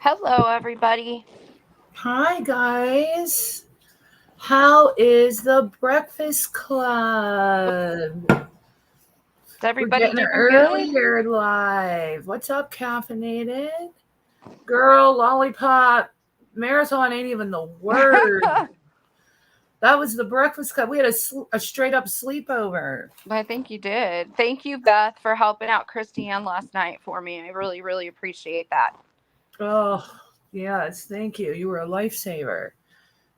Hello, everybody. Hi, guys. How is the Breakfast Club? Is We're everybody getting doing good? earlier live. What's up, caffeinated? Girl, lollipop. Marathon ain't even the word. That was the Breakfast Club. We had a straight up sleepover. I think you did. Thank you, Beth, for helping out Christiane last night for me. I really, really appreciate that. Oh, yes. Thank you. You were a lifesaver.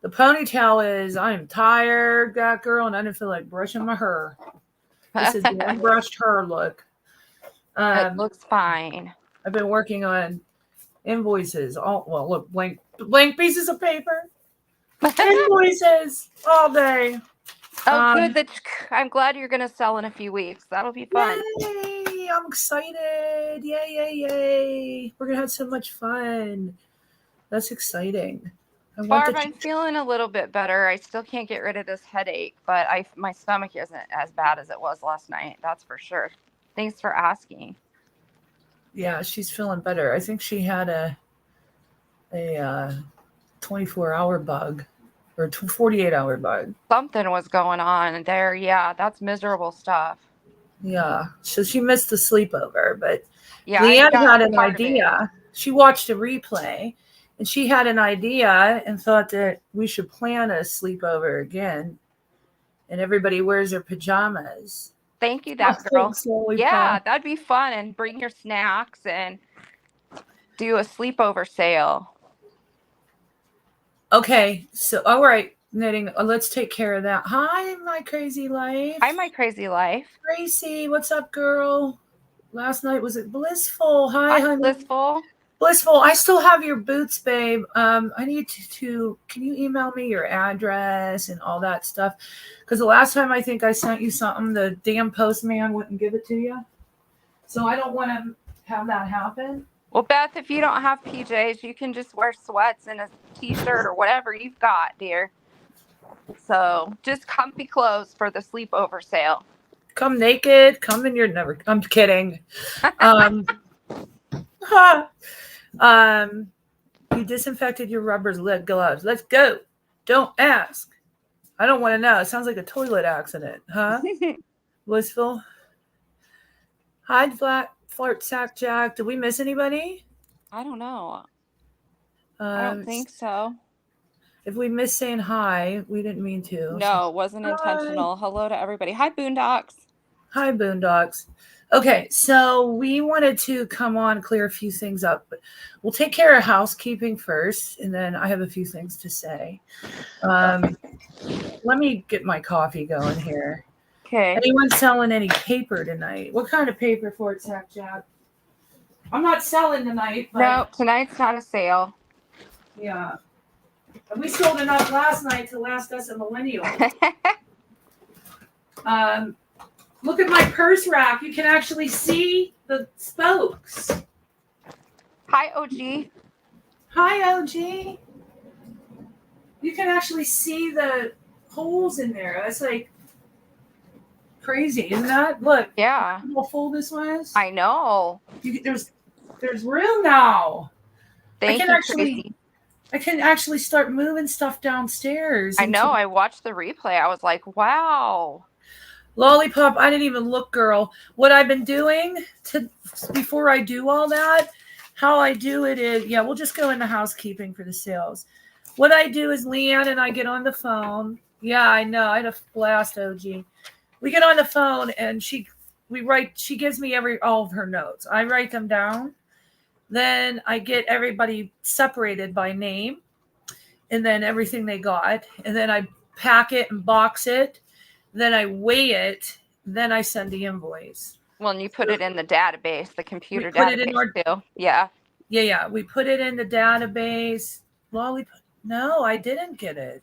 The ponytail is, I'm tired, that girl, and I didn't feel like brushing my hair. This is the unbrushed hair look. It Um, looks fine. I've been working on invoices. Look, blank pieces of paper, invoices all day. Oh, good. Um, I'm glad you're going to sell in a few weeks. That'll be fun. Yay! I'm excited. Yay, yay, yay! We're gonna have so much fun. That's exciting. I want Barb, the I'm feeling a little bit better. I still can't get rid of this headache, but my stomach isn't as bad as it was last night. That's for sure. Thanks for asking. Yeah, she's feeling better. I think she had a 24-hour bug or 48-hour bug. Something was going on there. Yeah, that's miserable stuff. Yeah, so she missed the sleepover, but Yeah, I Leanne got had an part of it. idea. She watched a replay and she had an idea and thought that we should plan a sleepover again and everybody wears their pajamas. Thank you, Oh, that girl. thanks, Lollipop. Yeah, that'd be fun. And bring your snacks and do a sleepover sale. Okay, so all right, knitting. Let's take care of that. Hi, my crazy Hi, life. my crazy life. Gracie, what's up, girl? Last night was it blissful? Hi, Hi, honey. Blissful. Blissful, I still have your boots, babe. I need to can you email me your address and all that stuff? Because the last time I think I sent you something, the damn postman wouldn't give it to you. So I don't want to have that happen. Well, Beth, if you don't have PJs, you can just wear sweats and a t-shirt or whatever you've got, dear. So just comfy clothes for the sleepover sale. Come naked, come in your never. I'm kidding. Um, ha. um, you disinfected your rubber gloves. Let's go. Don't ask. I don't want to know. It sounds like a toilet accident, huh? Blissful. Hi, flirt sack Jack. Did we miss anybody? I don't know. I don't Um, think so. if we missed saying hi, we didn't mean to. So No, it wasn't hi. intentional. Hello to everybody. Hi, Boondocks. Hi, Boondocks. Okay, so we wanted to come on clear a few things up, but we'll take care of housekeeping first, and then I have a few things to say. Um, let me get my coffee going here. Okay. Anyone selling any paper tonight? What kind of paper for it, Sack Jack? I'm not selling tonight, but No, tonight's not a sale. yeah. We sold enough last night to last us a millennial. Look at my purse rack. You can actually see the spokes. Hi, OG. Hi, OG. You can actually see the holes in there. That's like crazy, isn't that? Look. Yeah. How full this was. I know. There's room now. Thank you, Tracy. I can actually start moving stuff downstairs. I know. I watched the replay. I was like, wow. Lollipop, I didn't even look, girl. What I've been doing before I do all that, how I do it is, yeah, we'll just go into housekeeping for the sales. What I do is Leanne and I get on the phone. Yeah, I know. I had a blast, OG. We get on the phone and she gives me all of her notes. I write them down. Then I get everybody separated by name and then everything they got. And then I pack it and box it. Then I weigh it. Then I send the invoice. Well, and you put it in the database, the computer put it database in our, too. Yeah. Yeah. We put it in the database. Lollipop. No, I didn't get it.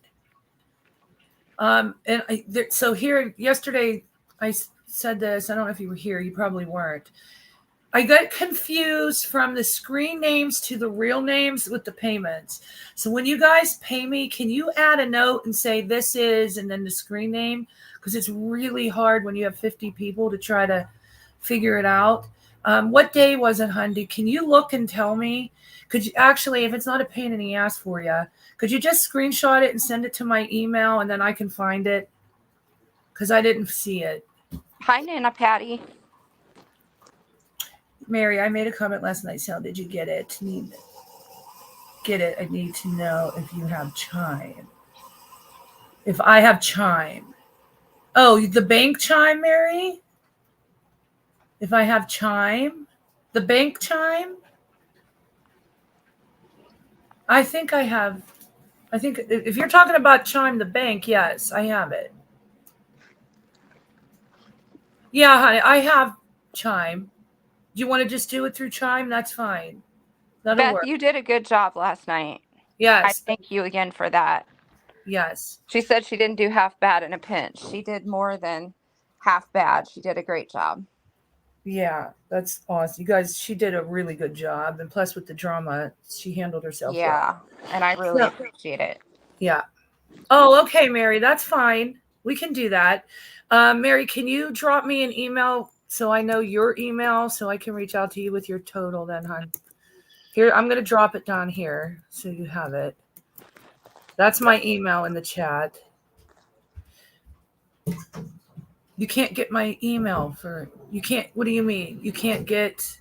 So here yesterday I said this. I don't know if you were here. You probably weren't. I got confused from the screen names to the real names with the payments. So when you guys pay me, can you add a note and say this is and then the screen name? Because it's really hard when you have 50 people to try to figure it out. What day was it, Hundi? Can you look and tell me? Could you actually, if it's not a pain in the ass for you, could you just screenshot it and send it to my email and then I can find it? Because I didn't see it. Hi, Nana Patty. Mary, I made a comment last night. So did you get it? Get it? I need to know if you have chime. If I have chime. Oh, the bank chime, Mary? If I have chime? The bank chime? I think I have. I think if you're talking about chime the bank, yes, I have it. Yeah, honey, I have chime. Do you want to just do it through chime? That's fine. That'll Beth, work. you did a good job last night. I Yes. thank you again for that. Yes. She said she didn't do half bad in a pinch. She did more than half bad. She did a great job. Yeah, that's awesome. You guys, she did a really good job. And plus with the drama, she handled herself well. Yeah, and I really appreciate it. Yeah. Oh, okay, Mary, that's fine. We can do that. Mary, can you drop me an email so I know your email so I can reach out to you with your total then, hon? Here, I'm going to drop it down here so you have it. That's my email in the chat. You can't get my email you can't, what do you mean? You can't get,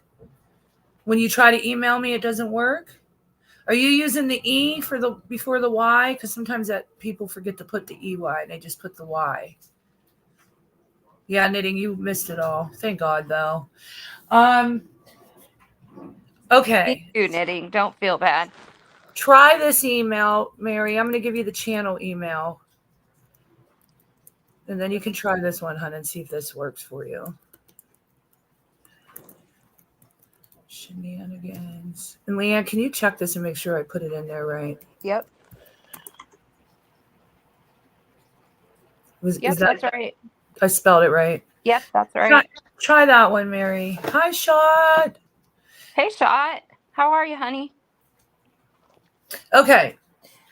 when you try to email me, it doesn't work? Are you using the E for before the Y? Because sometimes that people forget to put the EY and they just put the Y. Yeah, Knitting, you missed it all. Thank God, though. Okay. Me too, Knitting. Don't feel bad. Try this email, Mary. I'm going to give you the channel email. And then you can try this one, hon, and see if this works for you. Shenanigans. And Leanne, can you check this and make sure I put it in there right? Yep. Is that that's right. I spelled it right? Yep, that's right. Try that one, Mary. Hi, Shot. Hey, Shot. How are you, honey? Okay.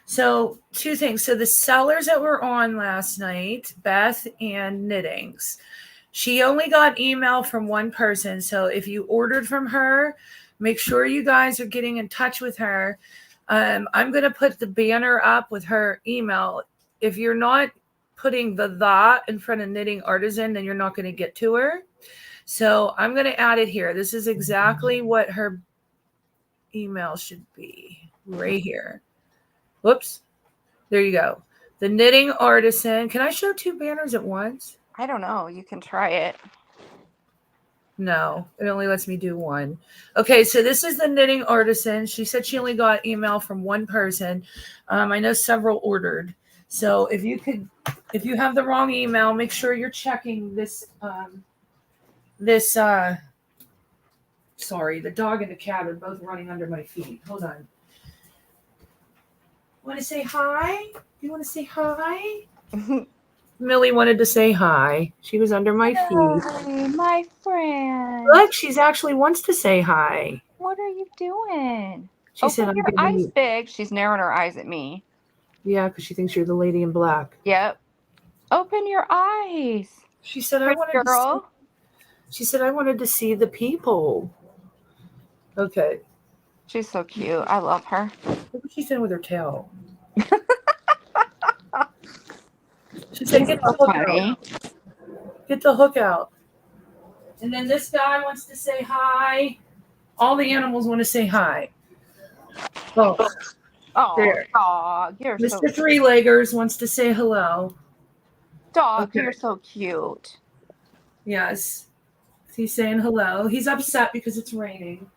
So 2 things. So the sellers that were on last night, Beth and Knittings, she only got email from one person. So if you ordered from her, make sure you guys are getting in touch with her. I'm going to put the banner up with her email. If you're not putting the in front of Knitting Artisan, then you're not going to get to her. So I'm going to add it here. This is exactly what her email should be right here. Whoops. There you go. The Knitting Artisan. Can I show 2 banners at once? I don't know. You can try it. No, it only lets me do one. Okay, so this is the Knitting Artisan. She said she only got email from one person. I know several ordered. So if you have the wrong email, make sure you're checking this. Sorry, the dog and the cat are both running under my feet. Hold on. Want to say hi? You want to say hi? Millie wanted to say hi. She was under my feet. Hi, my friend. Look, she's actually wants to say hi. What are you doing? She said, "Open your eyes big." She's narrowing her eyes at me. Yeah, because she thinks you're the lady in black. Yep. Open your eyes. She said, She said, I wanted to see the people. Okay. She's so cute. I love her. Look what she's doing with her tail. She said, get the hook out. Get the hook out. And then this guy wants to say hi. All the animals want to say hi. Oh, there. Dog, you're Mr. so Three-Leggers wants to say hello. Dog, Okay. You're so cute. Yes. He's saying hello. He's upset because it's raining.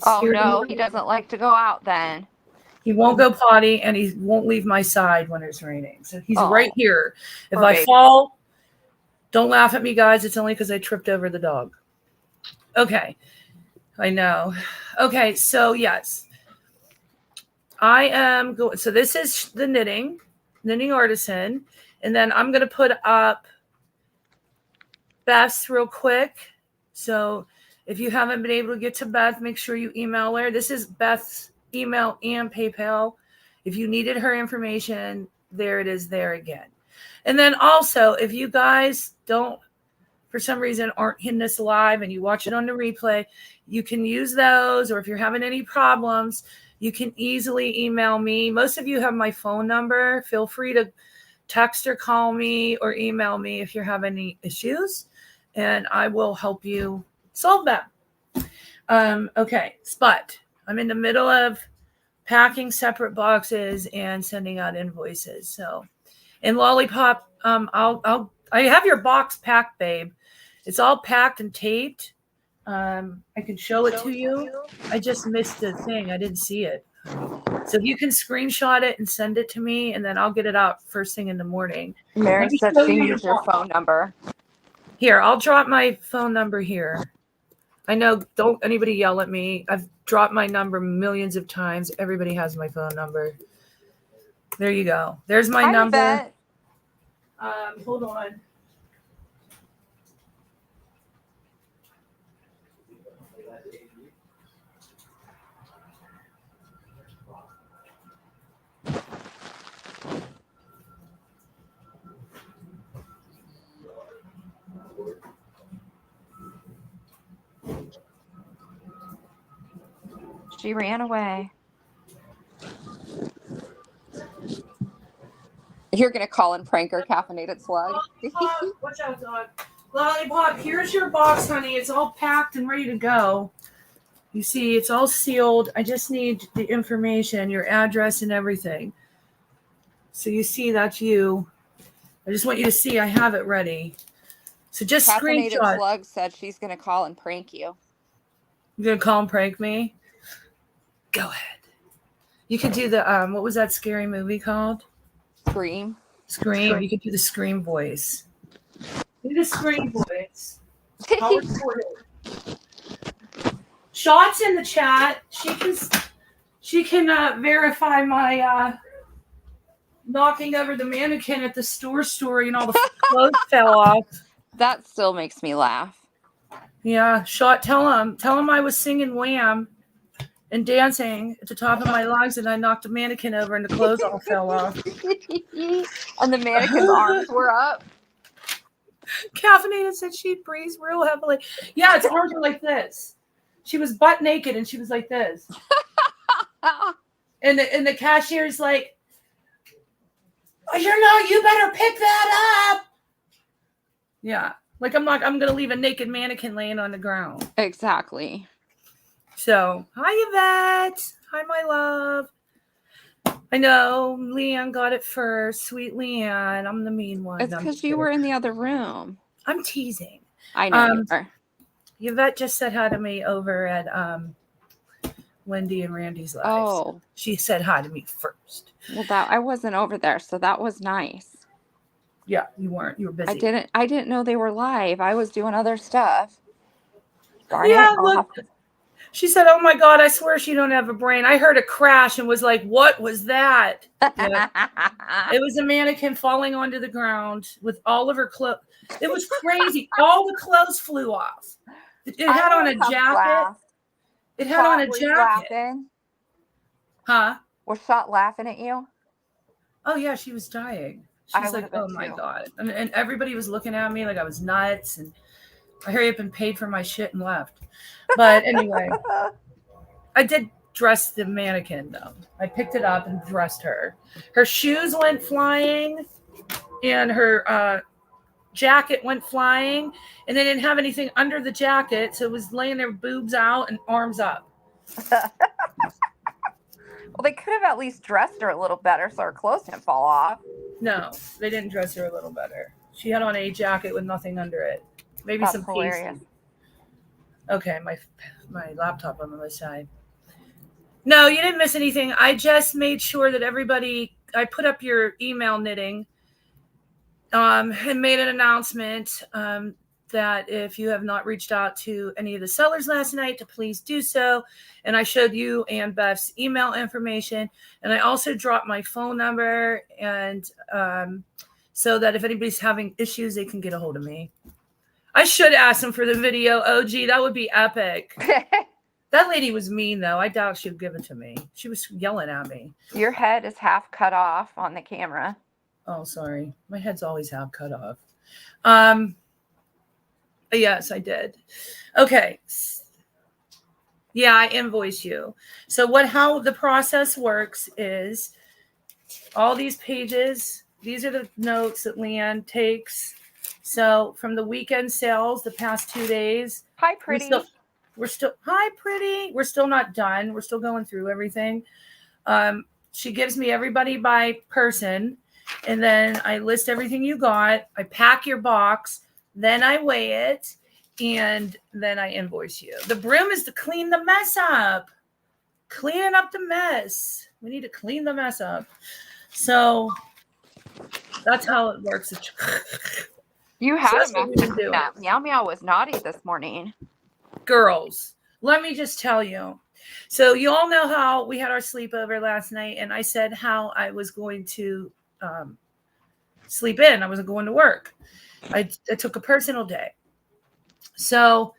Oh, no, he doesn't like to go out then. He won't go potty, and he won't leave my side when it's raining. So he's right here. If I fall, don't laugh at me, guys. It's only because I tripped over the dog. Okay. I know. Okay, so yes. I am going. So this is the Knitting Artisan. And then I'm going to put up Beth's real quick. So if you haven't been able to get to Beth, make sure you email her. This is Beth's email and PayPal. If you needed her information, there it is there again. And then also, if you guys don't, for some reason aren't hitting this live and you watch it on the replay, you can use those. Or if you're having any problems, you can easily email me. Most of you have my phone number. Feel free to text or call me or email me if you're having any issues, and I will help you solve them. Okay, but I'm in the middle of packing separate boxes and sending out invoices. So, and Lollipop, I have your box packed, babe. It's all packed and taped. I can show it to you. I just missed the thing. I didn't see it. So if you can screenshot it and send it to me, and then I'll get it out first thing in the morning. Mary said she needs your phone number. Here, I'll drop my phone number here. I know, don't anybody yell at me. I've dropped my number millions of times. Everybody has my phone number. There you go. There's my number. Yvette. Hold on. She ran away. You're going to call and prank her, caffeinated slug. Watch out, dog. Lollipop, here's your box, honey. It's all packed and ready to go. You see, it's all sealed. I just need the information, your address and everything. So you see that's you. I just want you to see I have it ready. So just Caffeinated screenshot. slug said she's going to call and prank you. You're going to call and prank me? Go ahead. You could do the, what was that scary movie called? Scream. You could do the Scream voice. Do the Scream voice. I'll record it. Shot's in the chat. She can verify my knocking over the mannequin at the store story and all the clothes fell off. That still makes me laugh. Yeah, Shot, tell him I was singing Wham and dancing at the top of my lungs, and I knocked a mannequin over and the clothes all fell off. And the mannequin's arms were up. Caffeinated said she breathes real heavily. Yeah, its arms are like this. She was butt naked and she was like this. And the cashier's like, you better pick that up. Yeah. Like I'm gonna leave a naked mannequin laying on the ground. Exactly. So, hi Yvette. Hi, my love. I know Leanne got it first. Sweet Leanne. I'm the mean one. It's because you were in the other room. I'm teasing. I know you are. Yvette just said hi to me over at Wendy and Randy's lives. Oh. She said hi to me first. Well, I wasn't over there, so that was nice. Yeah, you weren't. You were busy. I didn't know they were live. I was doing other stuff. Darn yeah, it. look. She said, "Oh my God, I swear she don't have a brain." I heard a crash and was like, "What was that?" Yeah. It was a mannequin falling onto the ground with all of her clothes. It was crazy. All the clothes flew off. It had on a jacket. It had on a jacket. Laughing? Huh? Was Shot laughing at you? Oh yeah, she was dying. She was like, "Oh my God," and everybody was looking at me like I was nuts. And I hurry up and paid for my shit and left. But anyway, I did dress the mannequin though. I picked it up and dressed her. Her shoes went flying, and her jacket went flying, and they didn't have anything under the jacket, so it was laying there, boobs out and arms up. Well, they could have at least dressed her a little better so her clothes didn't fall off. No, they didn't dress her a little better. She had on a jacket with nothing under it. Maybe That's some hilarious. Okay, my laptop on the other side. No, you didn't miss anything. I just made sure that I put up your email knitting and made an announcement that if you have not reached out to any of the sellers last night, to please do so. And I showed you and Beth's email information. And I also dropped my phone number, and so that if anybody's having issues, they can get a hold of me. I should ask them for the video. OG, that would be epic. That lady was mean, though. I doubt she'd give it to me. She was yelling at me. Your head is half cut off on the camera. Oh, sorry. My head's always half cut off. Yes, I did. Okay. Yeah, I invoice you. So how the process works is all these pages, these are the notes that Leanne takes. So from the weekend sales, the past 2 days, Hi, pretty. hi, pretty. We're still not done. We're still going through everything. She gives me everybody by person, and then I list everything you got. I pack your box, then I weigh it, and then I invoice you. The broom is to clean the mess up. Cleaning up the mess. We need to clean the mess up. So that's how it works. You had That's a what mess we've to been clean doing. up. Meow Meow was naughty this morning. Girls, let me just tell you. So you all know how we had our sleepover last night, and I said how I was going to sleep in. I wasn't going to work. I took a personal day. So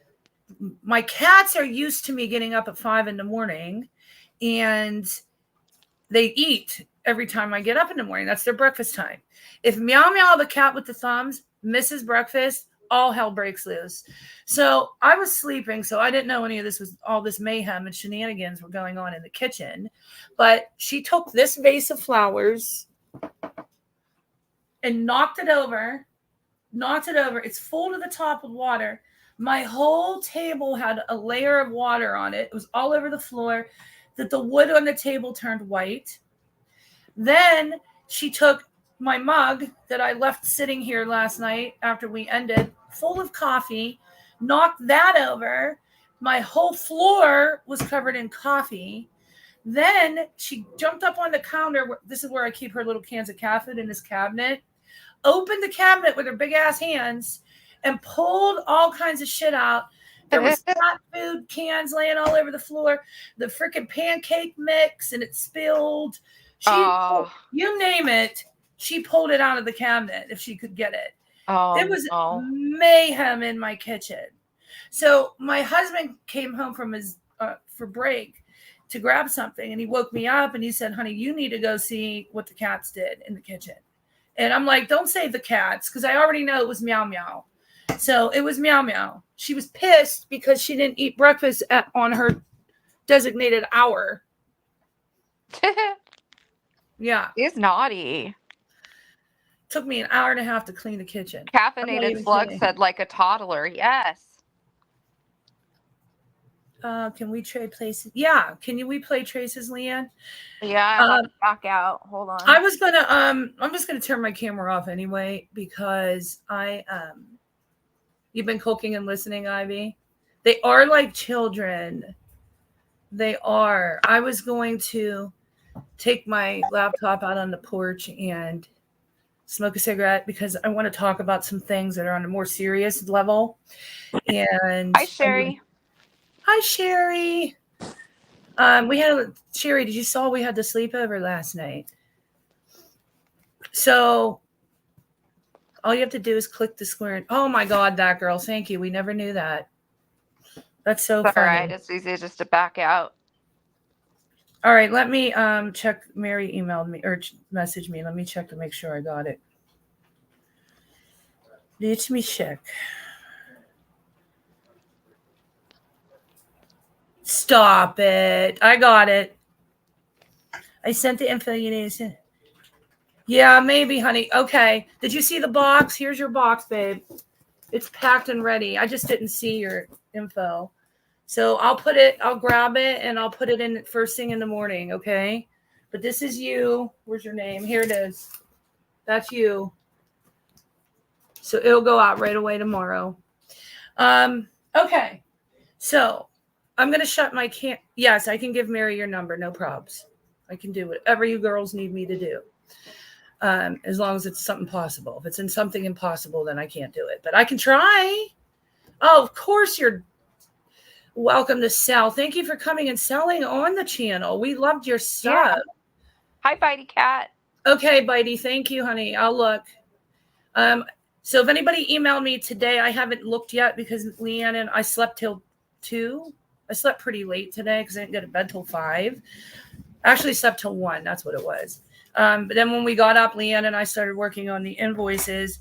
my cats are used to me getting up at 5 a.m, and they eat every time I get up in the morning. That's their breakfast time. If Meow Meow, the cat with the thumbs, misses breakfast, all hell breaks loose. So I was sleeping, so I didn't know any of this was all this mayhem and shenanigans were going on in the kitchen. But she took this vase of flowers and knocked it over. It's full to the top with water. My whole table had a layer of water on it. It was all over the floor. That the wood on the table turned white. Then she took my mug that I left sitting here last night after we ended, full of coffee, knocked that over. My whole floor was covered in coffee. Then she jumped up on the counter. This is where I keep her little cans of cat food in this cabinet. Opened the cabinet with her big ass hands and pulled all kinds of shit out. There was cat food cans laying all over the floor, the freaking pancake mix, and it spilled. You name it, she pulled it out of the cabinet if she could get it. It was mayhem in my kitchen. So my husband came home from his for break to grab something, and he woke me up and he said, "Honey, you need to go see what the cats did in the kitchen." And I'm like, "Don't say the cats," because I already know it was Meow Meow. So it was Meow Meow. She was pissed because she didn't eat breakfast on her designated hour. Yeah. He's naughty. Took me an hour and a half to clean the kitchen. Caffeinated Slug said like a toddler. Yes. Can we trade places? Yeah. We play traces, Leanne? Yeah, I'll back out. Hold on. I was gonna I'm just gonna turn my camera off anyway because you've been cooking and listening, Ivy. They are like children. They are. I was going to take my laptop out on the porch and smoke a cigarette because I want to talk about some things that are on a more serious level. And hi, Sherry. Hi, Sherry. Sherry, did you saw we had the sleepover last night? So all you have to do is click the square. Oh my God, that girl. Thank you. We never knew that. That's so funny. All right. It's easy just to back out. All right. Let me check. Mary emailed me or messaged me. Let me check to make sure I got it. Let me check. Stop it. I got it. I sent the info you need to send. Yeah, maybe, honey. Okay. Did you see the box? Here's your box, babe. It's packed and ready. I just didn't see your info. So I'll grab it and I'll put it in first thing in the morning, okay? But this is you. Where's your name? Here it is. That's you. So it'll go out right away tomorrow. Okay. So I'm going to shut my Yes, I can give Mary your number. No probs. I can do whatever you girls need me to do. As long as it's something possible. If it's in something impossible, then I can't do it. But I can try. Oh, of course you're welcome to sell. Thank you for coming and selling on the channel. We loved your stuff. Yeah. Hi, Bitey Cat. Okay, Bitey. Thank you, honey. I'll look. So if anybody emailed me today, I haven't looked yet because Leanne and I slept till 2. I slept pretty late today because I didn't go to bed till 5. Actually slept till 1. That's what it was. But then when we got up, Leanne and I started working on the invoices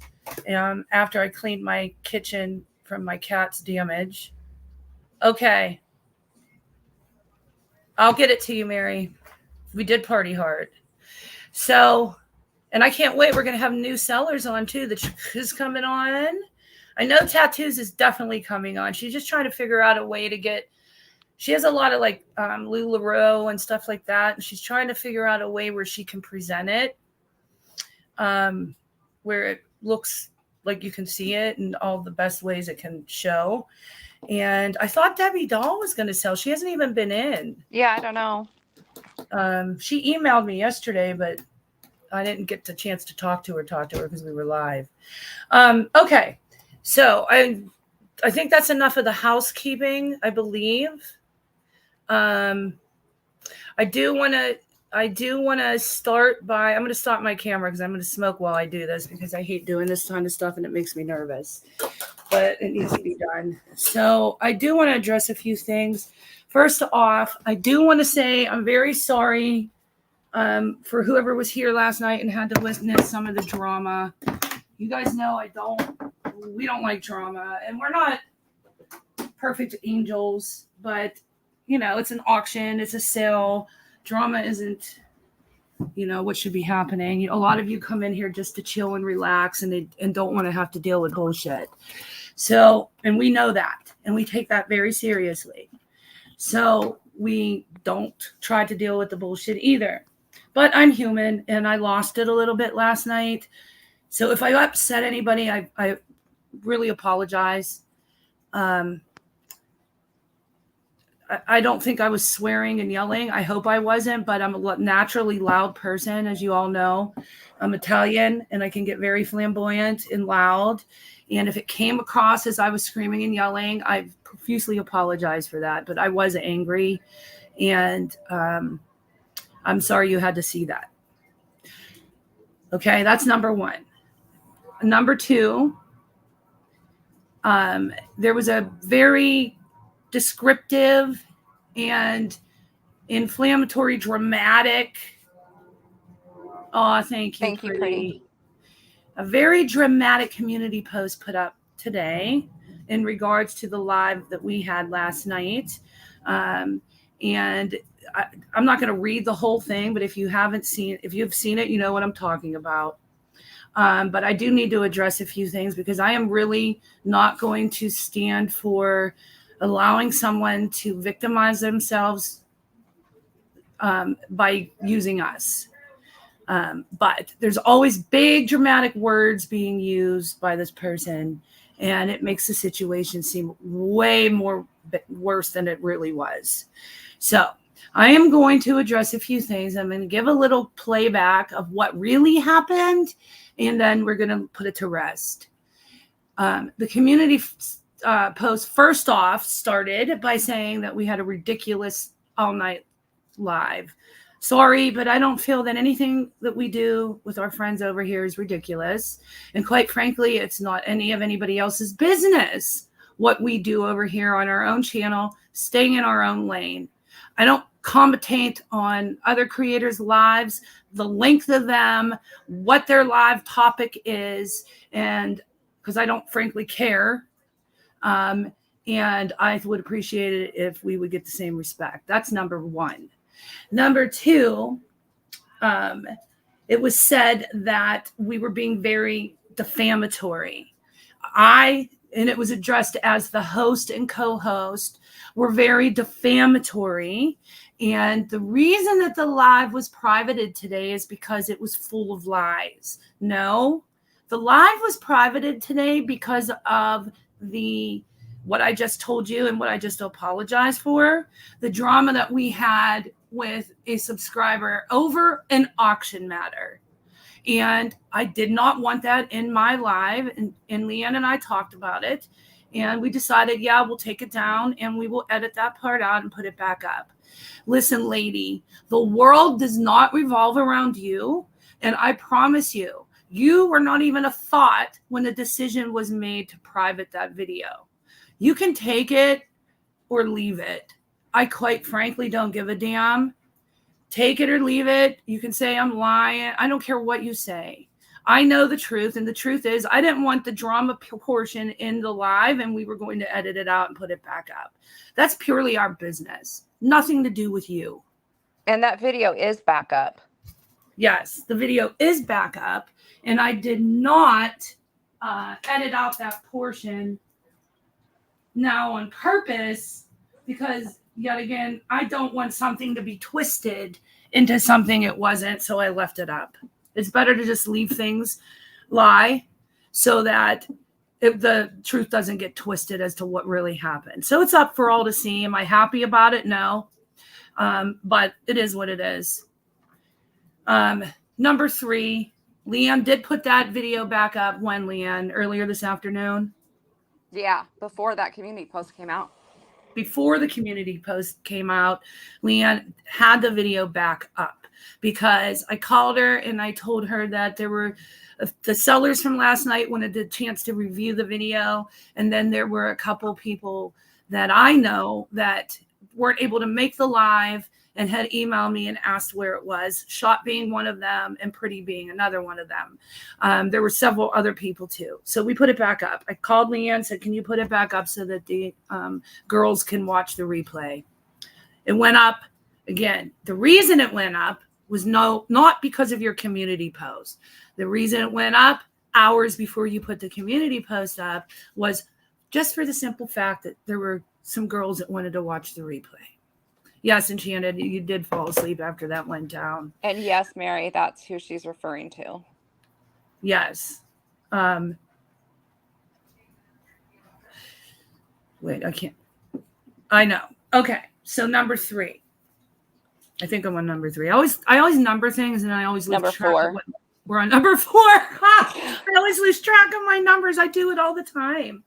after I cleaned my kitchen from my cat's damage. Okay. I'll get it to you, Mary. We did party hard. So, and I can't wait. We're going to have new sellers on too. The Chick is coming on. I know tattoos is definitely coming on. She's just trying to figure out a way to get, she has a lot of like LuLaRoe and stuff like that. And she's trying to figure out a way where she can present it, where it looks like you can see it in all the best ways it can show. And I thought Debbie Dahl was going to sell. She hasn't even been in. Yeah, I don't know. She emailed me yesterday, but I didn't get the chance to talk to her because we were live. Okay. So I think that's enough of the housekeeping, I believe. I do want to start by, I'm going to stop my camera because I'm going to smoke while I do this because I hate doing this kind of stuff and it makes me nervous, but it needs to be done. So I do want to address a few things. First off, I do want to say I'm very sorry for whoever was here last night and had to witness some of the drama. You guys know we don't like drama, and we're not perfect angels, but you know, it's an auction, it's a sale. Drama isn't, what should be happening. A lot of you come in here just to chill and relax and don't want to have to deal with bullshit. So, and we know that, and we take that very seriously. So we don't try to deal with the bullshit either. But I'm human, and I lost it a little bit last night. So if I upset anybody, I really apologize. I don't think I was swearing and yelling. I hope I wasn't, but I'm a naturally loud person, as you all know. I'm Italian, and I can get very flamboyant and loud. And if it came across as I was screaming and yelling, I profusely apologize for that. But I was angry, and I'm sorry you had to see that. Okay, that's number one. Number two, there was a very descriptive and inflammatory, dramatic. Oh, thank you, pretty. A very dramatic community post put up today in regards to the live that we had last night. And I'm not going to read the whole thing, but if you've seen it, you know what I'm talking about. But I do need to address a few things because I am really not going to stand for allowing someone to victimize themselves by using us. But there's always big dramatic words being used by this person, and it makes the situation seem way more worse than it really was. So I am going to address a few things. I'm going to give a little playback of what really happened, and then we're going to put it to rest. The community post first off started by saying that we had a ridiculous all-night live. Sorry, but I don't feel that anything that we do with our friends over here is ridiculous. And quite frankly, it's not any of anybody else's business what we do over here on our own channel, staying in our own lane. I don't commentate on other creators' lives, the length of them, what their live topic is, and because I don't frankly care. And I would appreciate it if we would get the same respect. That's number one. Number two, it was said that we were being very defamatory. And it was addressed as the host and co-host were very defamatory. And the reason that the live was privated today is because it was full of lies. No, the live was privated today because of what I just told you and what I just apologized for, the drama that we had with a subscriber over an auction matter. And I did not want that in my live. And Leanne and I talked about it. And we decided, we'll take it down and we will edit that part out and put it back up. Listen, lady, the world does not revolve around you. And I promise you, you were not even a thought when the decision was made to private that video. You can take it or leave it. I quite frankly don't give a damn. Take it or leave it. You can say I'm lying. I don't care what you say. I know the truth, and the truth is I didn't want the drama portion in the live, and we were going to edit it out and put it back up. That's purely our business. Nothing to do with you. And that video is back up. Yes, the video is back up, and I did not edit out that portion now on purpose because, yet again, I don't want something to be twisted into something it wasn't, so I left it up. It's better to just leave things lie so that if the truth doesn't get twisted as to what really happened. So it's up for all to see. Am I happy about it? No. But it is what it is. Number 3, Leanne did put that video back up when, Leanne? Earlier this afternoon? Yeah, before that community post came out. Before the community post came out, Leanne had the video back up because I called her and I told her that there were the sellers from last night wanted the chance to review the video. And then there were a couple people that I know that weren't able to make the live and had emailed me and asked where it was, Shot being one of them and Pretty being another one of them. There were several other people too. So we put it back up. I called Leanne, said, can you put it back up so that the girls can watch the replay? It went up again. The reason it went up was not because of your community post. The reason it went up hours before you put the community post up was just for the simple fact that there were some girls that wanted to watch the replay. Yes, Enchanted, you did fall asleep after that went down. And yes, Mary, that's who she's referring to. Yes. Wait, I can't. I know. Okay, so number 3. I think I'm on number 3. I always number things, and I always lose Number track 4. of what we're on number 4. I always lose track of my numbers. I do it all the time.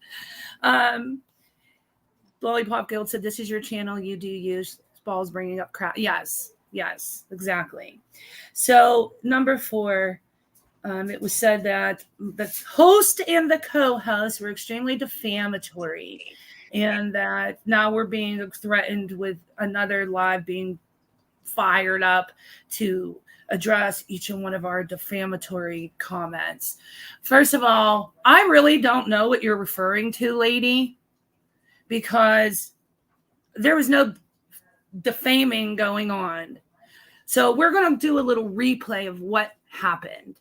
Lollipop Guild said, this is your channel. You do use balls bringing up crap. Yes, exactly. So number 4, it was said that the host and the co-host were extremely defamatory, and that now we're being threatened with another live being fired up to address each and one of our defamatory comments. First of all, I really don't know what you're referring to, lady, because there was no defaming going on. So we're going to do a little replay of what happened.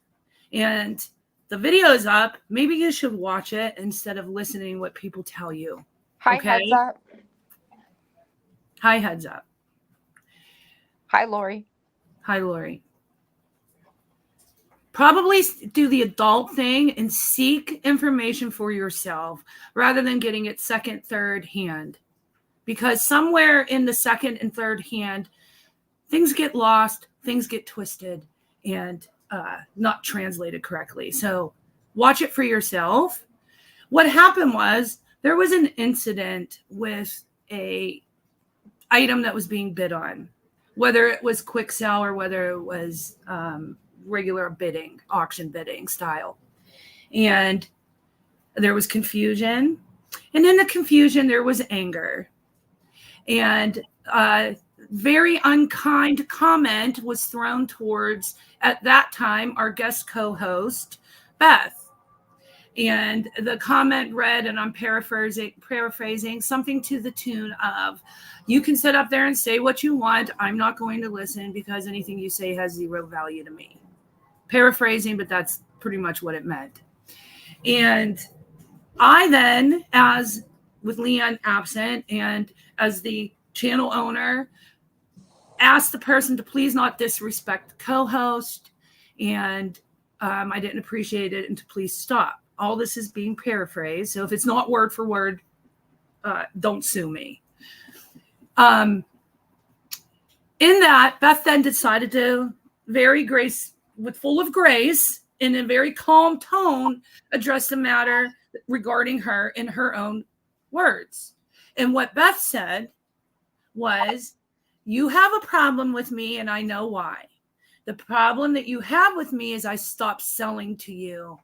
And the video is up. Maybe you should watch it instead of listening what people tell you. Hi, Okay? Heads Up. Hi, Heads Up. Hi, Lori. Hi, Lori. Probably do the adult thing and seek information for yourself rather than getting it second, third hand. Because somewhere in the second and third hand, things get lost, things get twisted, and not translated correctly. So watch it for yourself. What happened was there was an incident with a item that was being bid on, whether it was quick sell or whether it was regular bidding, auction bidding style. And there was confusion. And in the confusion, there was anger. And very unkind comment was thrown towards, at that time, our guest co-host, Beth. And the comment read, and I'm paraphrasing something to the tune of, you can sit up there and say what you want. I'm not going to listen because anything you say has zero value to me. Paraphrasing, but that's pretty much what it meant. And I then, as with Leanne absent and as the channel owner, asked the person to please not disrespect the co-host, and I didn't appreciate it, and to please stop. All this is being paraphrased, so if it's not word for word, don't sue me. In that, Beth then decided to full of grace, in a very calm tone, address the matter regarding her in her own words. And what Beth said was, you have a problem with me, and I know why. The problem that you have with me is I stopped selling to you.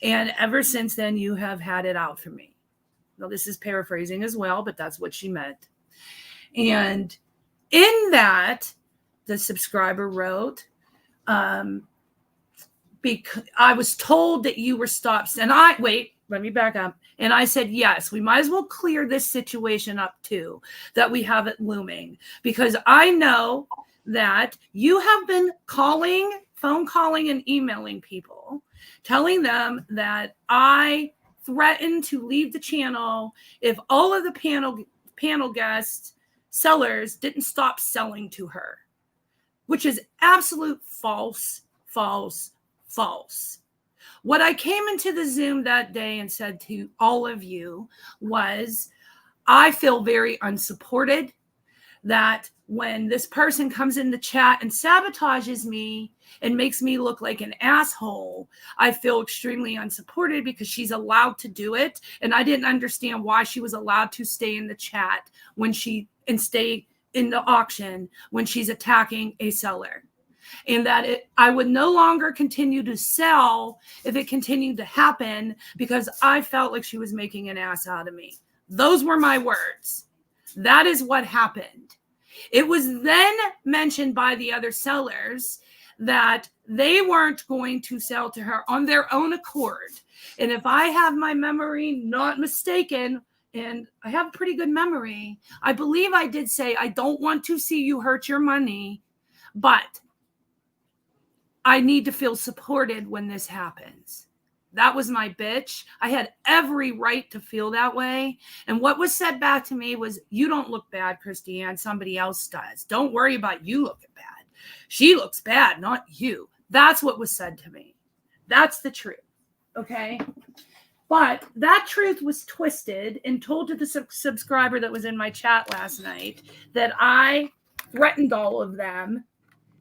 And ever since then, you have had it out for me. Now, this is paraphrasing as well, but that's what she meant. And in that, the subscriber wrote, because I was told that you were stopped. And let me back up. And I said, yes, we might as well clear this situation up too, that we have it looming, because I know that you have been phone calling and emailing people, telling them that I threatened to leave the channel if all of the panel guests, sellers, didn't stop selling to her, which is absolute false. What I came into the Zoom that day and said to all of you was, I feel very unsupported, that when this person comes in the chat and sabotages me and makes me look like an asshole, I feel extremely unsupported because she's allowed to do it. And I didn't understand why she was allowed to stay in the chat and stay in the auction when she's attacking a seller. And that I would no longer continue to sell if it continued to happen, because I felt like she was making an ass out of me. Those were my words. That is what happened. It was then mentioned by the other sellers that they weren't going to sell to her on their own accord. And if I have my memory not mistaken, and I have a pretty good memory, I believe I did say, I don't want to see you hurt your money, but I need to feel supported when this happens. That was my bitch. I had every right to feel that way. And what was said back to me was, you don't look bad, Christiane. Somebody else does. Don't worry about you looking bad. She looks bad, not you. That's what was said to me. That's the truth. Okay? But that truth was twisted and told to the subscriber that was in my chat last night that I threatened all of them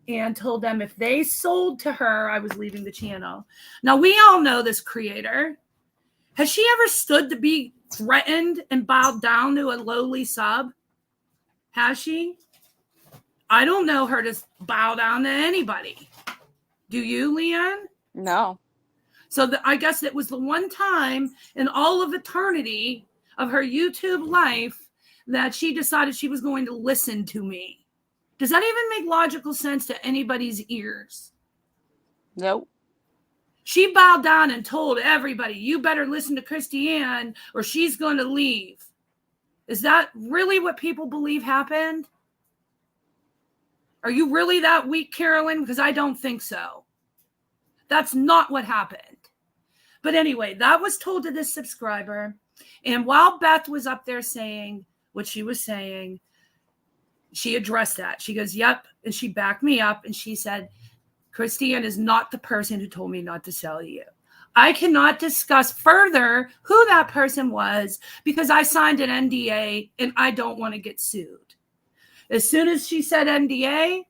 and told them if they sold to her, I was leaving the channel. Now, we all know this creator. Has she ever stood to be threatened and bowed down to a lowly sub? Has she? I don't know her to bow down to anybody. Do you, Leanne? No. So I guess it was the one time in all of eternity of her YouTube life that she decided she was going to listen to me. Does that even make logical sense to anybody's ears? Nope. She bowed down and told everybody, you better listen to Christiane or she's going to leave. Is that really what people believe happened? Are you really that weak, Carolyn? Because I don't think so. That's not what happened. But anyway, that was told to this subscriber. And while Beth was up there saying what she was saying, she addressed that. She goes, yep. And she backed me up. And she said, Christiane is not the person who told me not to sell you. I cannot discuss further who that person was because I signed an NDA and I don't want to get sued. As soon as she said NDA,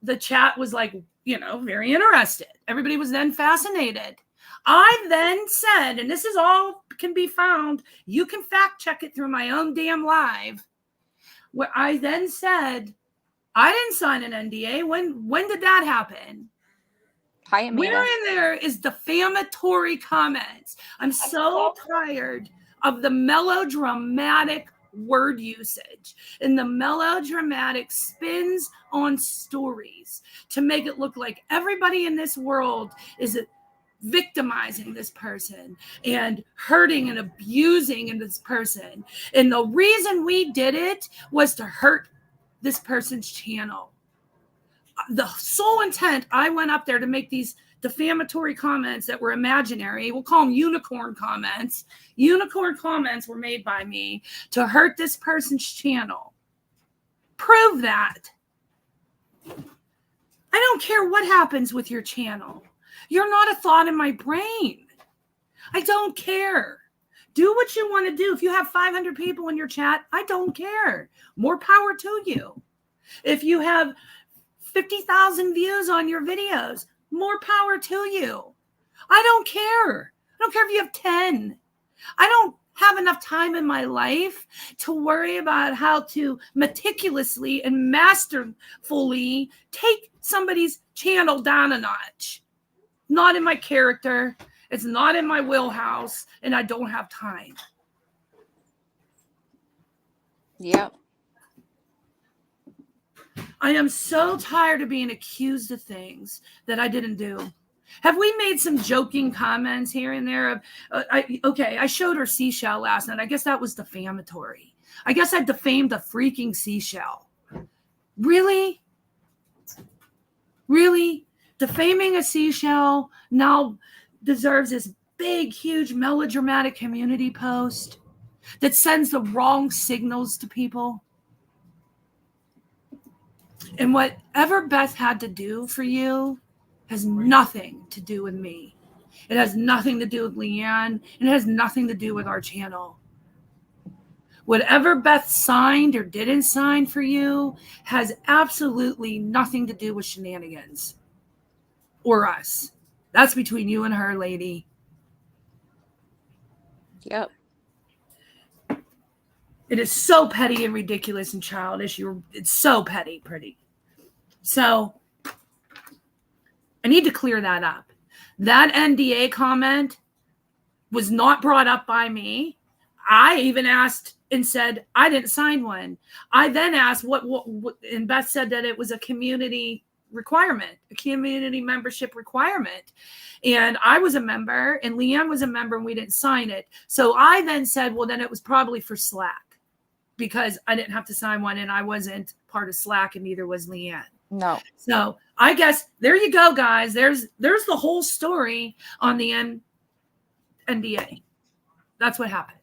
the chat was like, very interested. Everybody was then fascinated. I then said, and this is all can be found, you can fact check it through my own damn live, where I then said, I didn't sign an NDA. When did that happen? Hi, Amanda. Where in there is defamatory comments? I'm so tired of the melodramatic word usage and the melodramatic spins on stories to make it look like everybody in this world is victimizing this person and hurting and abusing this person. And the reason we did it was to hurt this person's channel. The sole intent, I went up there to make these defamatory comments that were imaginary. We'll call them unicorn comments. Unicorn comments were made by me to hurt this person's channel. Prove that. I don't care what happens with your channel. You're not a thought in my brain. I don't care. Do what you want to do. If you have 500 people in your chat, I don't care. More power to you. If you have 50,000 views on your videos, more power to you. I don't care. I don't care if you have 10. I don't have enough time in my life to worry about how to meticulously and masterfully take somebody's channel down a notch. Not in my character. It's not in my wheelhouse, and I don't have time. Yep. I am so tired of being accused of things that I didn't do. Have we made some joking comments here and there? I showed her seashell last night. I guess that was defamatory. I guess I defamed a freaking seashell. Really? Really? Defaming a seashell now deserves this big, huge, melodramatic community post that sends the wrong signals to people? And whatever Beth had to do for you has nothing to do with me. It has nothing to do with Leanne. And it has nothing to do with our channel. Whatever Beth signed or didn't sign for you has absolutely nothing to do with shenanigans or us. That's between you and her, lady. Yep. It is so petty and ridiculous and childish. It's so petty, pretty. So I need to clear that up. That NDA comment was not brought up by me. I even asked and said, I didn't sign one. I then asked what and Beth said that it was a community requirement, a community membership requirement. And I was a member and Leanne was a member and we didn't sign it. So I then said, well, then it was probably for Slack because I didn't have to sign one and I wasn't part of Slack and neither was Leanne. No. So I guess there you go, guys. There's the whole story on the NDA. That's what happened.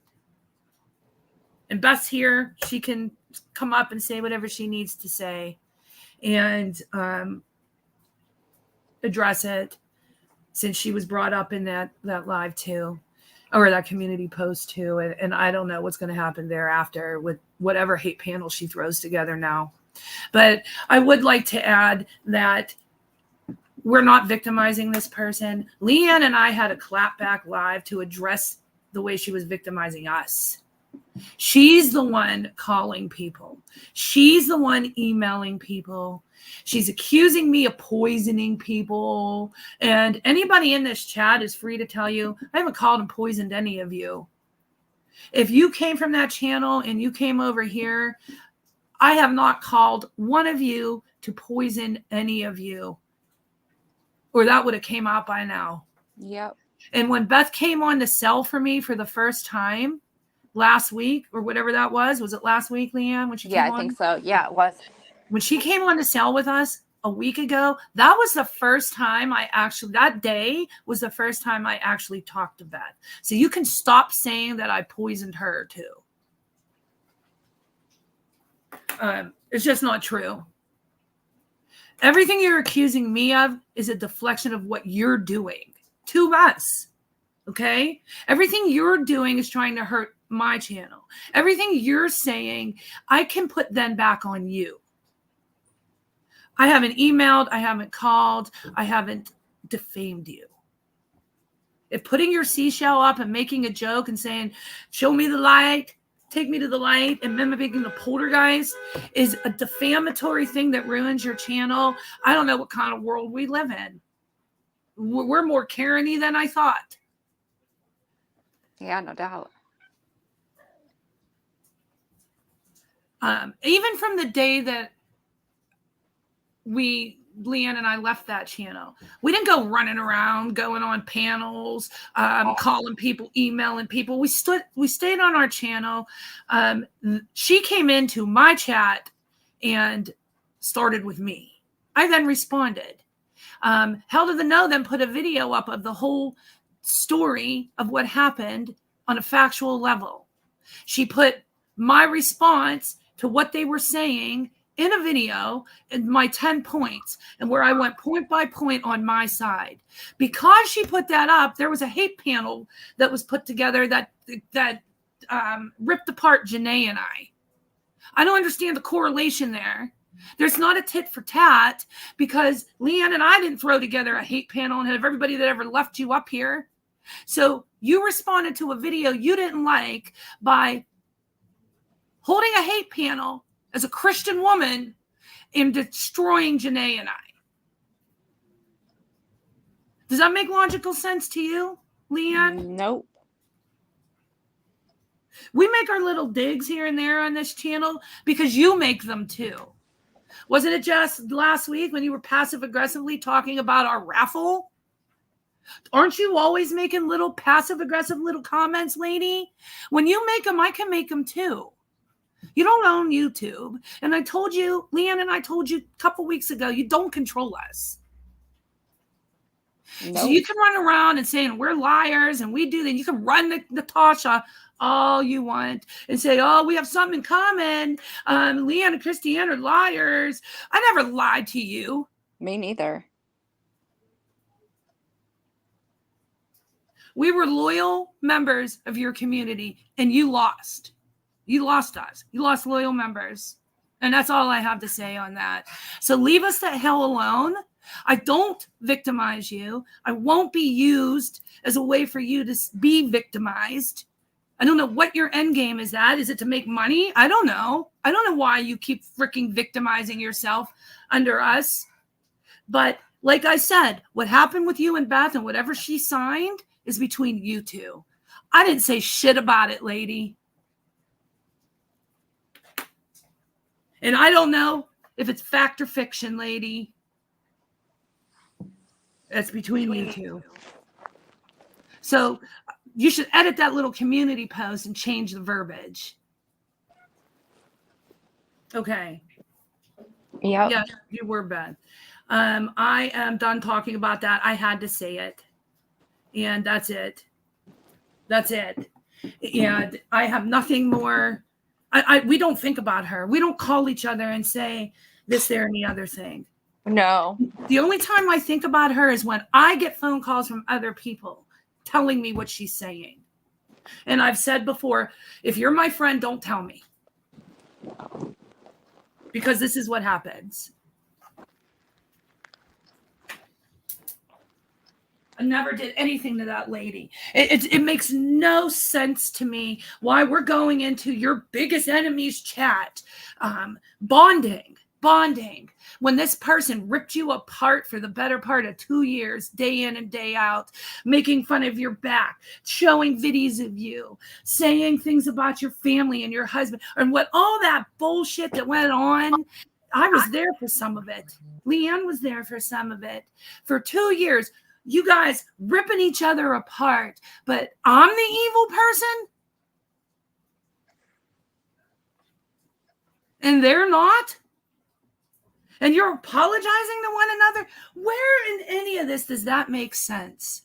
And Beth's here. She can come up and say whatever she needs to say and address it since she was brought up in that live too, or that community post too. And I don't know what's going to happen thereafter with whatever hate panel she throws together now. But I would like to add that we're not victimizing this person. Leanne and I had a clapback live to address the way she was victimizing us. She's the one calling people. She's the one emailing people. She's accusing me of poisoning people. And anybody in this chat is free to tell you, I haven't called and poisoned any of you. If you came from that channel and you came over here, I have not called one of you to poison any of you. Or that would have came out by now. Yep. And when Beth came on the cell for me for the first time last week or whatever that was it last week, Leanne? When she came on? I think so. Yeah, it was. When she came on the cell with us a week ago, that was the first time that day was the first time I actually talked to Beth. So you can stop saying that I poisoned her too. It's just not true. Everything you're accusing me of is a deflection of what you're doing to us. Okay? Everything you're doing is trying to hurt my channel. Everything you're saying, I can put then back on you. I haven't emailed, I haven't called, I haven't defamed you. If putting your seashell up and making a joke and saying, show me the light, take me to the light, and mimicking the poltergeist is a defamatory thing that ruins your channel, I don't know what kind of world we live in. We're more Karen-y than I thought. Yeah, no doubt. Even from the day that Leanne and I left that channel, we didn't go running around, going on panels, calling people, emailing people. We stayed on our channel. She came into my chat and started with me. I then responded. Hell to the No then put a video up of the whole story of what happened on a factual level. She put my response to what they were saying in a video and my 10 points and where I went point by point on my side. Because she put that up, there was a hate panel that was put together that ripped apart Janae and I. I don't understand the correlation there. There's not a tit for tat because Leanne and I didn't throw together a hate panel and have everybody that ever left you up here. So you responded to a video you didn't like by holding a hate panel as a Christian woman and destroying Janae and I. Does that make logical sense to you, Leanne? Nope. We make our little digs here and there on this channel because you make them too. Wasn't it just last week when you were passive aggressively talking about our raffle? Aren't you always making little passive-aggressive little comments, lady? When you make them, I can make them too. You don't own YouTube. And I told you, Leanne and I told you a couple weeks ago, you don't control us. Nope. So you can run around and saying we're liars and we do that. You can run Natasha all you want and say, oh, we have something in common. Leanne and Christiane are liars. I never lied to you. Me neither. We were loyal members of your community and you lost. You lost us. You lost loyal members. And that's all I have to say on that. So leave us the hell alone. I don't victimize you. I won't be used as a way for you to be victimized. I don't know what your end game is at. Is it to make money? I don't know. I don't know why you keep freaking victimizing yourself under us. But like I said, what happened with you and Beth and whatever she signed is between you two. I didn't say shit about it, lady. And I don't know if it's fact or fiction, lady. That's between you two. So you should edit that little community post and change the verbiage. Okay. Yep. Yeah, you were bad. I am done talking about that. I had to say it. And that's it. That's it. And I have nothing more. We don't think about her. We don't call each other and say this, there, and the other thing. No. The only time I think about her is when I get phone calls from other people telling me what she's saying. And I've said before, if you're my friend, don't tell me. Because this is what happens. I never did anything to that lady. It makes no sense to me why we're going into your biggest enemy's chat. Bonding. When this person ripped you apart for the better part of 2 years, day in and day out, making fun of your back, showing videos of you, saying things about your family and your husband, and what all that bullshit that went on. I was there for some of it. Leanne was there for some of it. For 2 years, you guys ripping each other apart, but I'm the evil person? And they're not? And you're apologizing to one another? Where in any of this does that make sense?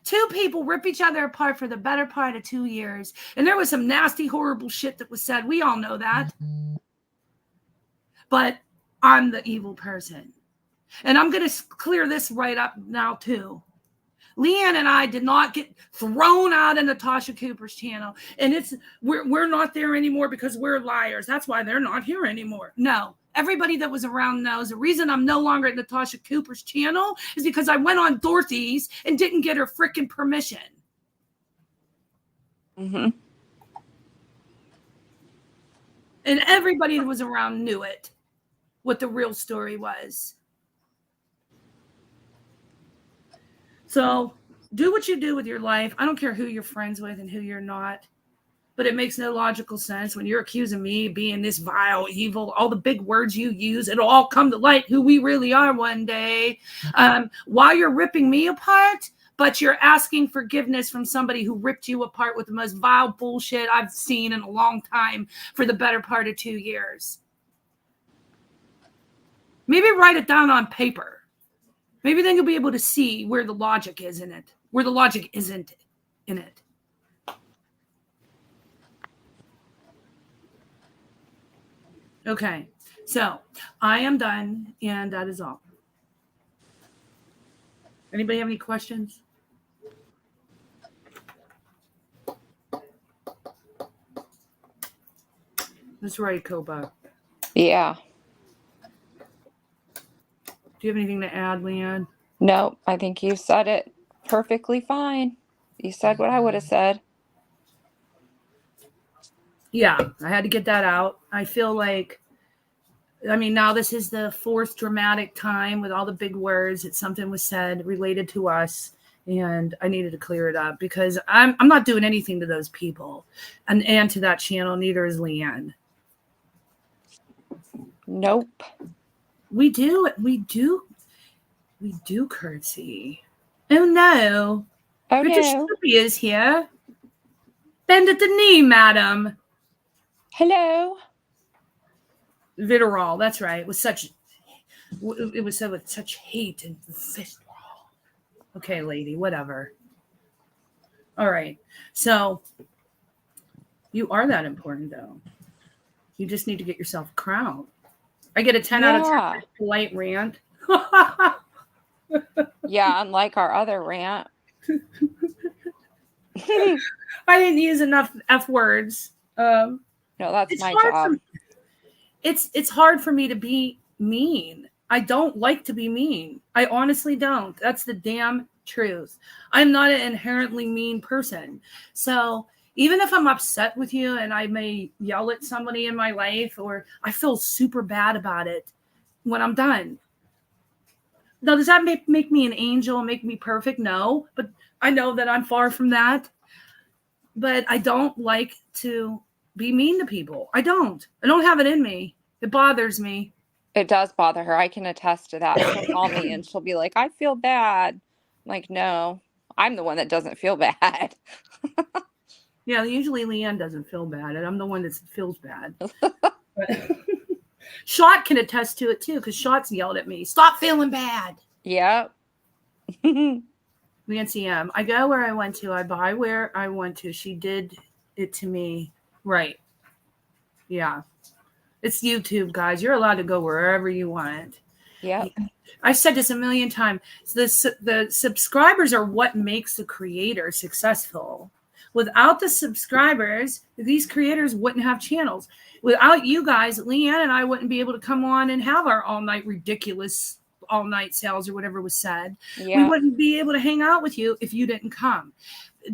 Two people rip each other apart for the better part of 2 years. And there was some nasty, horrible shit that was said. We all know that. But I'm the evil person. And I'm going to clear this right up now, too. Leanne and I did not get thrown out of Natasha Cooper's channel. And we're not there anymore because we're liars. That's why they're not here anymore. No. Everybody that was around knows the reason I'm no longer at Natasha Cooper's channel is because I went on Dorothy's and didn't get her freaking permission. Mm-hmm. And everybody that was around knew it, what the real story was. So do what you do with your life. I don't care who you're friends with and who you're not. But it makes no logical sense when you're accusing me of being this vile, evil, all the big words you use. It'll all come to light who we really are one day. While you're ripping me apart, but you're asking forgiveness from somebody who ripped you apart with the most vile bullshit I've seen in a long time for the better part of 2 years. Maybe write it down on paper. Maybe then you'll be able to see where the logic is in it, where the logic isn't in it. Okay, so I am done, and that is all. Anybody have any questions? That's right, Koba. Yeah. Do you have anything to add, Leanne? No, I think you said it perfectly fine. You said what I would have said. Yeah, I had to get that out. I feel like, now this is the fourth dramatic time with all the big words that something was said related to us, and I needed to clear it up because I'm not doing anything to those people, and to that channel. Neither is Leanne. Nope. We do. We do curtsy. Oh no. Oh Richard no. Snoopy is here. Bend at the knee, madam. Hello. Vitriol, that's right. It was said with such hate and vitriol. Okay, lady, whatever. All right. So you are that important, though. You just need to get yourself a crown. I get a 10 out of 10 polite rant. Yeah, unlike our other rant. I didn't use enough F words. No, that's my job. It's hard for me to be mean. I don't like to be mean. I honestly don't. That's the damn truth. I'm not an inherently mean person. So even if I'm upset with you and I may yell at somebody in my life, or I feel super bad about it when I'm done. Now, does that make me an angel and make me perfect? No, but I know that I'm far from that. But I don't like to be mean to people. I don't have it in me. It bothers me. It does bother her. I can attest to that. She'll call me and she'll be like, I feel bad. I'm like, no, I'm the one that doesn't feel bad. Yeah, usually Leanne doesn't feel bad, and I'm the one that feels bad. But Shot can attest to it too, because Shot's yelled at me. Stop feeling bad. Yep. Nancy M. I go where I want to. I buy where I want to. She did it to me. Right. Yeah. It's YouTube, guys. You're allowed to go wherever you want. Yep. I've said this a million times. The subscribers are what makes the creator successful. Without the subscribers, these creators wouldn't have channels. Without you guys, Leanne and I wouldn't be able to come on and have our all-night ridiculous all-night sales or whatever was said. Yeah. We wouldn't be able to hang out with you if you didn't come.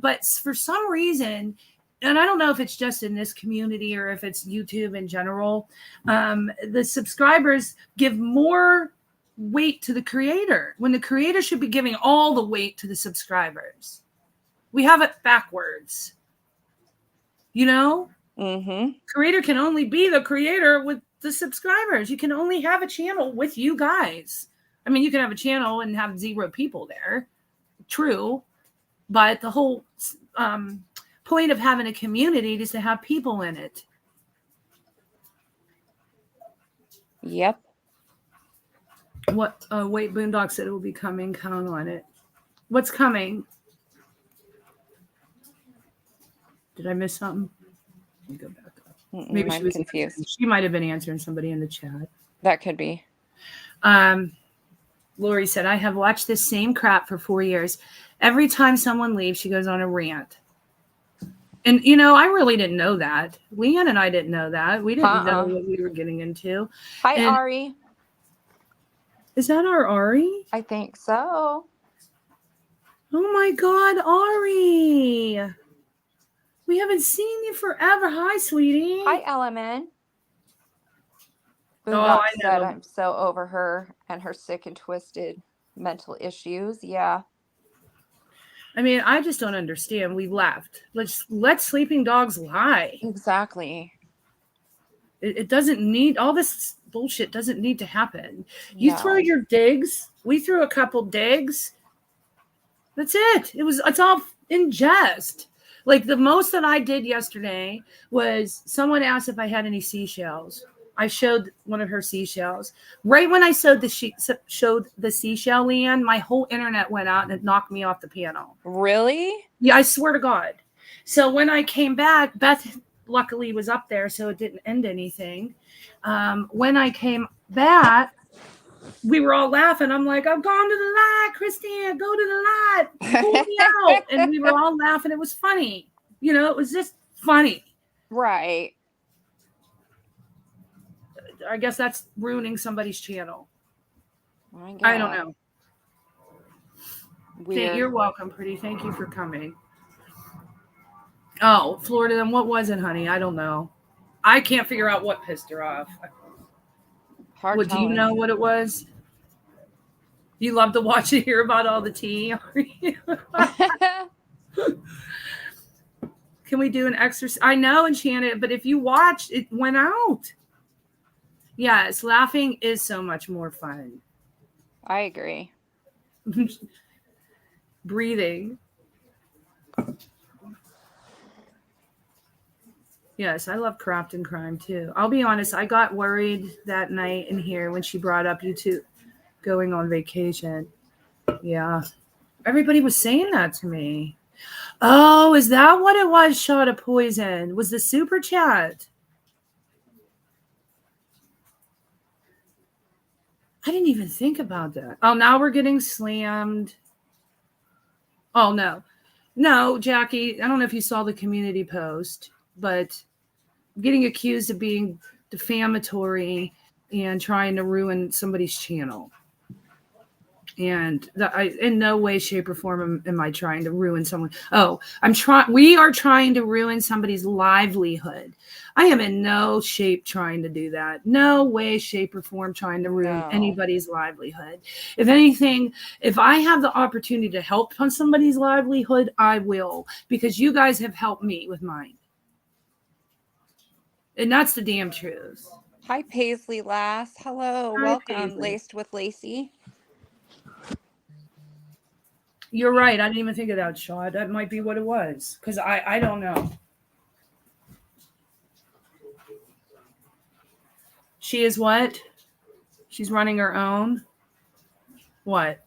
But for some reason, and I don't know if it's just in this community or if it's YouTube in general, the subscribers give more weight to the creator when the creator should be giving all the weight to the subscribers. We have it backwards. You know? Mm-hmm. Creator can only be the creator with the subscribers. You can only have a channel with you guys. I mean, you can have a channel and have 0 people there. True. But the whole point of having a community is to have people in it. Yep. What? Wait, Boondock said it will be coming. Count on it. What's coming? Did I miss something? Let me go back up. Maybe she was confused. She might have been answering somebody in the chat. That could be. Lori said, I have watched this same crap for 4 years. Every time someone leaves, she goes on a rant. And, you know, I really didn't know that. Leanne and I didn't know that. We didn't know what we were getting into. Hi, Ari. Is that our Ari? I think so. Oh, my God, Ari. We haven't seen you forever. Hi, sweetie. Hi, Element. I said I'm so over her and her sick and twisted mental issues. Yeah. I mean, I just don't understand. We left. Let sleeping dogs lie. Exactly. It doesn't need, all this bullshit doesn't need to happen. You throw your digs. We threw a couple digs. That's it. It's all in jest. Like the most that I did yesterday was someone asked if I had any seashells. I showed one of her seashells. Right when I showed the seashell, Leanne, my whole internet went out and it knocked me off the piano. Really? Yeah, I swear to God. So when I came back, Beth luckily was up there, so it didn't end anything. When I came back, we were all laughing. I'm like, I've gone to the light, Christine, go to the light, pull me out. And we were all laughing. It was funny. You know, it was just funny. Right. I guess that's ruining somebody's channel. I don't know. Weird. You're welcome, pretty. Thank you for coming. Oh, Florida, then what was it, honey? I don't know. I can't figure out what pissed her off. Do you know what it was? You love to watch and hear about all the tea. Can we do an exercise? I know, Enchanted, but if you watched, it went out. Yes, laughing is so much more fun. I agree. Breathing. Yes, I love craft and crime too. I'll be honest, I got worried that night in here when she brought up you two going on vacation. Yeah. Everybody was saying that to me. Oh, is that what it was? Shot of poison. Was the super chat? I didn't even think about that. Oh, now we're getting slammed. Oh, no. No, Jackie, I don't know if you saw the community post, but getting accused of being defamatory and trying to ruin somebody's channel. And in no way, shape, or form am I trying to ruin someone. Oh, we are trying to ruin somebody's livelihood. I am in no shape trying to do that. No way, shape, or form trying to ruin anybody's livelihood. If anything, if I have the opportunity to help on somebody's livelihood, I will, because you guys have helped me with mine. And that's the damn truth. Hi, Paisley Lass. Hello. Hi, Welcome, Paisley. Laced with Lacey. You're right. I didn't even think of that, Shaw. That might be what it was. Because I don't know. She is what? She's running her own? What?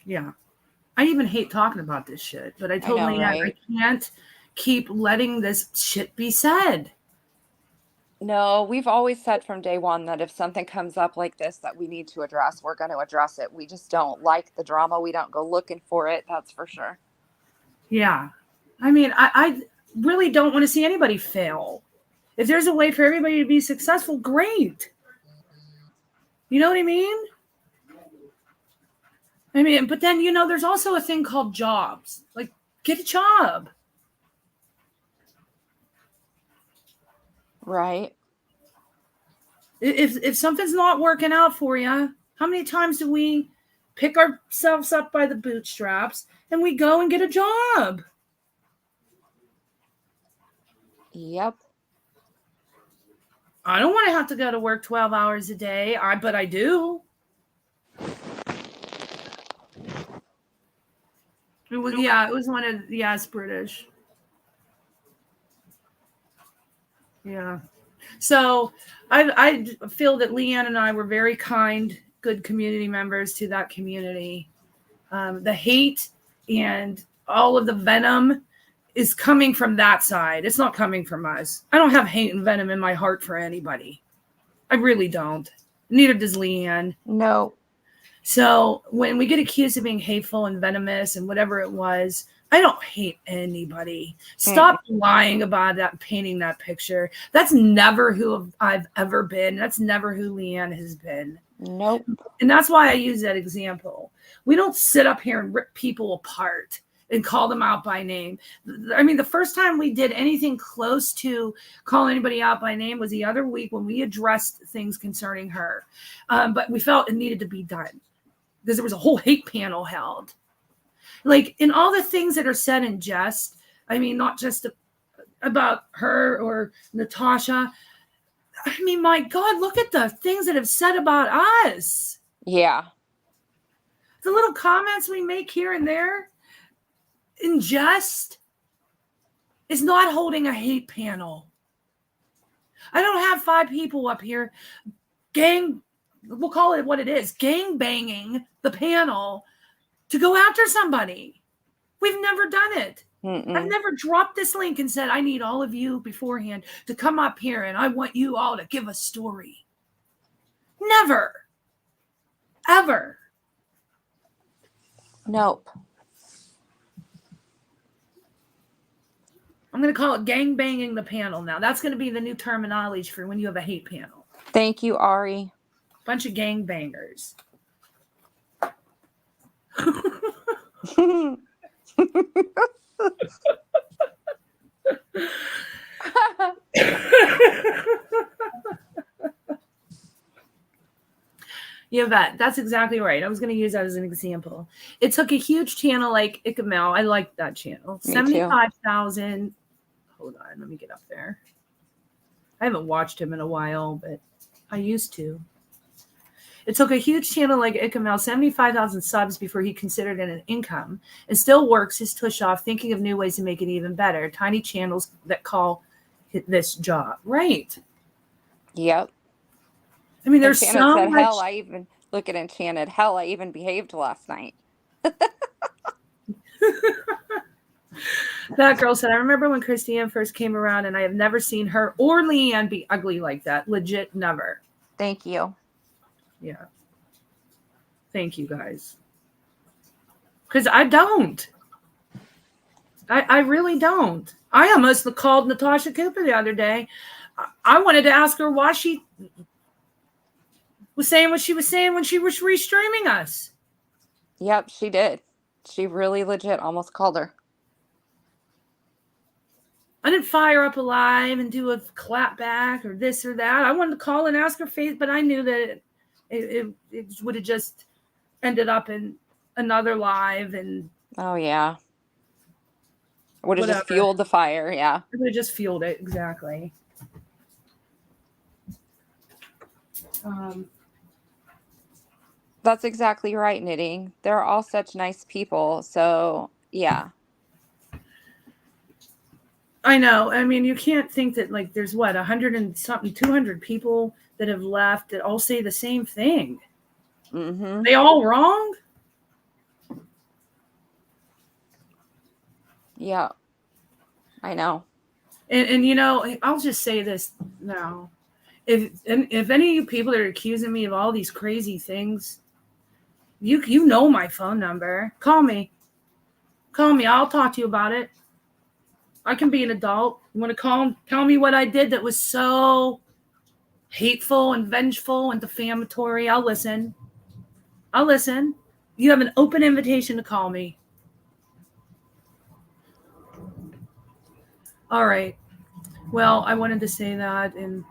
Yeah. I even hate talking about this shit. But I told Leanne, right? I can't keep letting this shit be said. No, we've always said from day one that if something comes up like this that we need to address, we're going to address it. We just don't like the drama. We don't go looking for it. That's for sure. Yeah. I mean, I really don't want to see anybody fail. If there's a way for everybody to be successful, great. You know what I mean? But then, there's also a thing called jobs. Like, get a job. Right. If something's not working out for you, how many times do we pick ourselves up by the bootstraps and we go and get a job? Yep. I don't want to have to go to work 12 hours a day, but I do. It was one of, it's British. Yeah. So I feel that Leanne and I were very kind, good community members to that community. The hate and all of the venom is coming from that side. It's not coming from us. I don't have hate and venom in my heart for anybody. I really don't. Neither does Leanne. No. So when we get accused of being hateful and venomous and whatever it was, I don't hate anybody. Stop lying about that, painting that picture. That's never who I've ever been. That's never who Leanne has been. Nope. And that's why I use that example. We don't sit up here and rip people apart and call them out by name. I mean, the first time we did anything close to calling anybody out by name was the other week when we addressed things concerning her. But we felt it needed to be done because there was a whole hate panel held. Like, in all the things that are said in jest, I mean, not just about her or Natasha. I mean, my God, look at the things that have said about us. Yeah. The little comments we make here and there in jest is not holding a hate panel. I don't have 5 people up here we'll call it what it is, gang banging the panel to go after somebody. We've never done it. I've never dropped this link and said, I need all of you beforehand to come up here and I want you all to give a story. Never. Ever. Nope. I'm going to call it gang banging the panel now. That's going to be the new terminology for when you have a hate panel. Thank you, Ari. Bunch of gang bangers. Yeah, that's exactly right. I was going to use that as an example. It took a huge channel like Camel. I like that channel. 75,000 Hold on, let me get up there. I haven't watched him in a while, but I used to. It took a huge channel like Camel 75,000 subs before he considered it an income, and still works his tush off thinking of new ways to make it even better. Tiny channels that call this job. Right. Yep. I mean, there's Enchanted so said, much. hell, I even look at Enchanted. Hell, I even behaved last night. That girl said, I remember when Christiane first came around, and I have never seen her or Leanne be ugly like that. Legit, never. Thank you. Yeah. Thank you, guys. Because I don't. I really don't. I almost called Natasha Cooper the other day. I wanted to ask her why she was saying what she was saying when she was restreaming us. Yep, she did. She really legit almost called her. I didn't fire up a live and do a clap back or this or that. I wanted to call and ask her face, but I knew that it would have just ended up in another live and Oh, yeah. Would have just whatever. fueled the fire, yeah. It would have just fueled it, exactly. That's exactly right, Knitting. They're all such nice people. So, yeah. I know. I mean, you can't think that like there's what 100 and something, 200 people that have left that all say the same thing. Mm-hmm. They all wrong? Yeah. I know. And you know, I'll just say this now. If any of you people are accusing me of all these crazy things, you know my phone number. Call me. Call me. I'll talk to you about it. I can be an adult. You want to tell me what I did that was so hateful and vengeful and defamatory? I'll listen. I'll listen. You have an open invitation to call me. All right. Well, I wanted to say that, and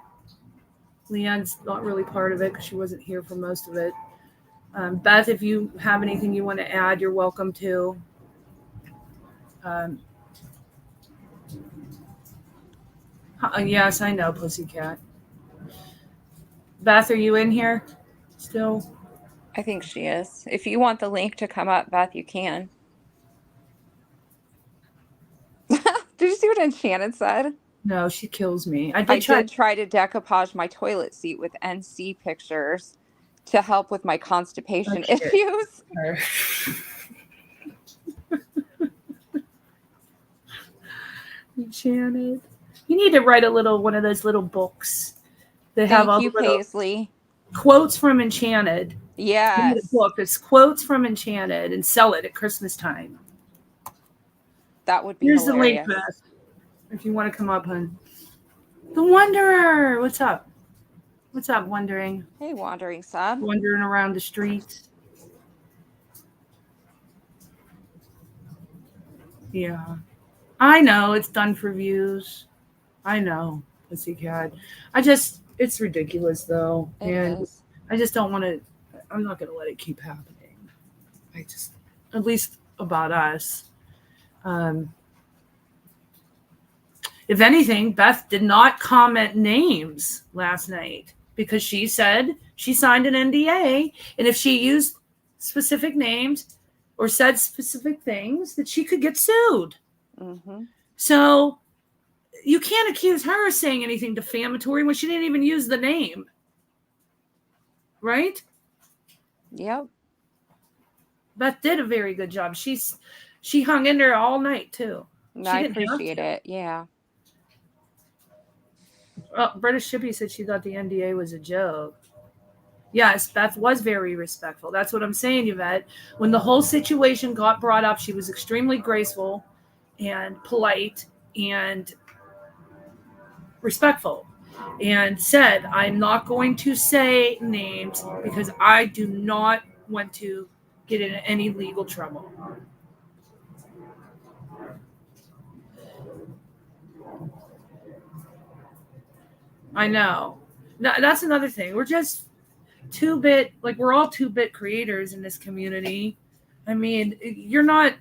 Leanne's not really part of it because she wasn't here for most of it. Beth, if you have anything you want to add, you're welcome to. Yes, I know, Pussycat. Beth, are you in here still? I think she is. If you want the link to come up, Beth, you can. Did you see what Enchanted said? No, she kills me. I did try to decoupage my toilet seat with NC pictures to help with my constipation issues. Enchanted. You need to write one of those little books that have all Thank you, the little Paisley. quotes from Enchanted. Yes. You need a book that's quotes from Enchanted and sell it at Christmas time. That would be Here's hilarious. the link, Beth, if you want to come up, hon. The Wanderer. What's up? What's up, Wondering? Hey, Wandering Sub. Wandering around the streets. Yeah. I know it's done for views. I know, Pussycat. It's ridiculous though. It is. I just don't want to, I'm not going to let it keep happening. At least about us. If anything, Beth did not comment names last night because she said she signed an NDA. And if she used specific names or said specific things, that she could get sued. Mm-hmm. So you can't accuse her of saying anything defamatory when she didn't even use the name. Right? Yep. Beth did a very good job. She hung in there all night too. I appreciate it. Yeah. Well, British Shippy said she thought the NDA was a joke. Yes, Beth was very respectful. That's what I'm saying, Yvette. When the whole situation got brought up, she was extremely graceful and polite and respectful and said, I'm not going to say names because I do not want to get in any legal trouble. I know. That's another thing. We're just 2-bit, like we're all 2-bit creators in this community. I mean, you're not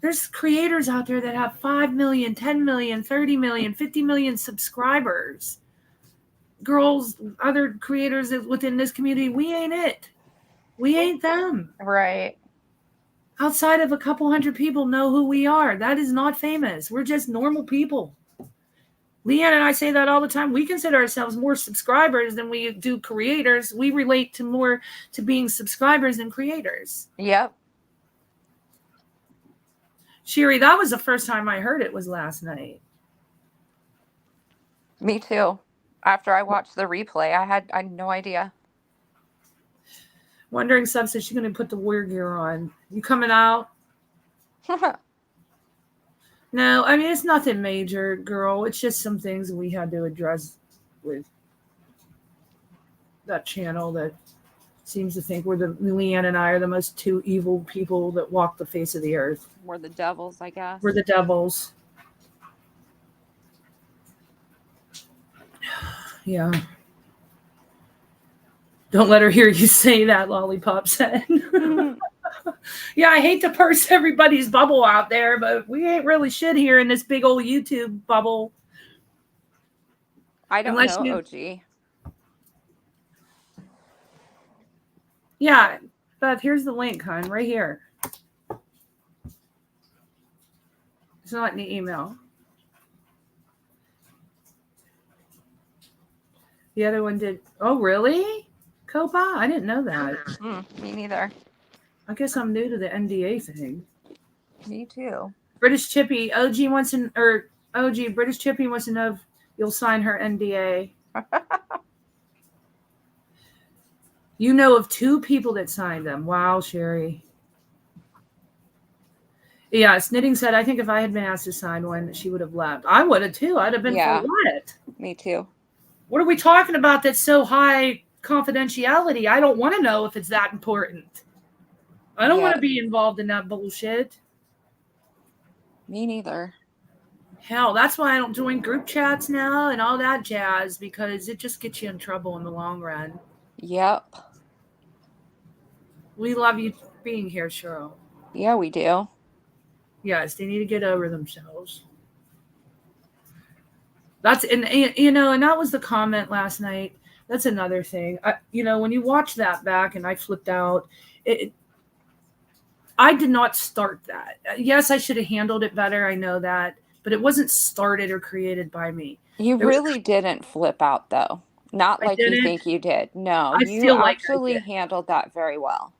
There's creators out there that have 5 million, 10 million, 30 million, 50 million subscribers. Girls, other creators within this community, we ain't it. We ain't them. Right. Outside of a couple hundred people know who we are. That is not famous. We're just normal people. Leanne and I say that all the time. We consider ourselves more subscribers than we do creators. We relate to more to being subscribers than creators. Yep. Sherry, that was the first time I heard it was last night. Me too. After I watched the replay, I had no idea. Wondering Sub says she's going to put the warrior gear on. You coming out? No, I mean, it's nothing major, girl. It's just some things we had to address with that channel that seems to think Leanne and I are the most two evil people that walk the face of the earth. We're the devils, I guess. We're the devils. Yeah. Don't let her hear you say that, Lollipop said. Yeah, I hate to burst everybody's bubble out there, but we ain't really shit here in this big old YouTube bubble. I don't know, OG. Yeah, Beth, here's the link, hon, right here. It's not in the email. The other one did. Oh, really? Copa? I didn't know that. Me neither. I guess I'm new to the NDA thing. Me too. British Chippy, British Chippy wants to know if you'll sign her NDA. You know of 2 people that signed them. Wow, Sherry. Yeah, Knitting said, I think if I had been asked to sign one, she would have left. I would have too. I'd have been for what? Me too. What are we talking about that's so high confidentiality? I don't want to know if it's that important. I don't want to be involved in that bullshit. Me neither. Hell, that's why I don't join group chats now and all that jazz, because it just gets you in trouble in the long run. Yep. We love you being here, Cheryl. Yeah, we do. Yes, they need to get over themselves. And that was the comment last night. That's another thing. When you watch that back and I flipped out, I did not start that. Yes, I should have handled it better. I know that, but it wasn't started or created by me. You really didn't flip out, though. Not like you think you did. No, you actually handled that very well.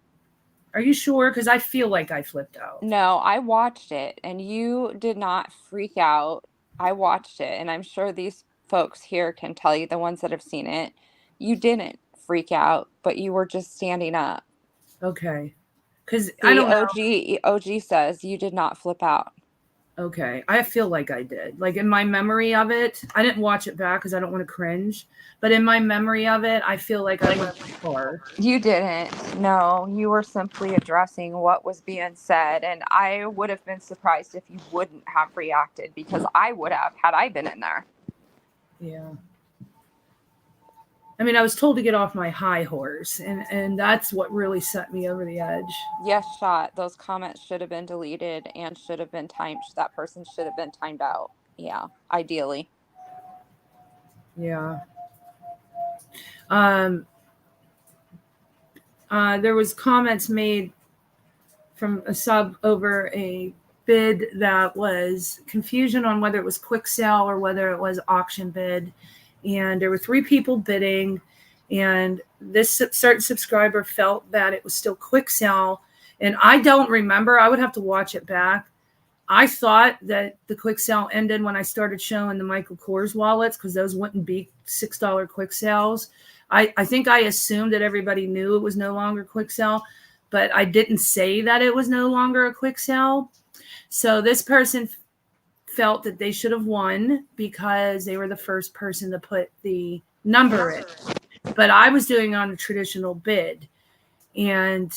Are you sure? Because I feel like I flipped out. No, I watched it, and you did not freak out. I watched it, and I'm sure these folks here can tell you, the ones that have seen it, you didn't freak out, but you were just standing up. Okay. Because I don't know. OG says you did not flip out. Okay. I feel like I did. Like in my memory of it, I didn't watch it back because I don't want to cringe. But in my memory of it, I feel like I went far. You didn't. No, you were simply addressing what was being said. And I would have been surprised if you wouldn't have reacted, because I would have had I been in there. Yeah. I mean, I was told to get off my high horse, and that's what really set me over the edge. Yes, shot. Those comments should have been deleted and should have been timed. That person should have been timed out. Yeah, ideally. Yeah. There was comments made from a sub over a bid that was confusion on whether it was quick sale or whether it was auction bid. And there were 3 people bidding, and this certain subscriber felt that it was still quick sale. And I don't remember. I would have to watch it back. I thought that the quick sale ended when I started showing the Michael Kors wallets, because those wouldn't be $6 quick sales. I think I assumed that everybody knew it was no longer quick sale, but I didn't say that it was no longer a quick sale. So this person felt that they should have won because they were the first person to put the number in. But I was doing on a traditional bid, and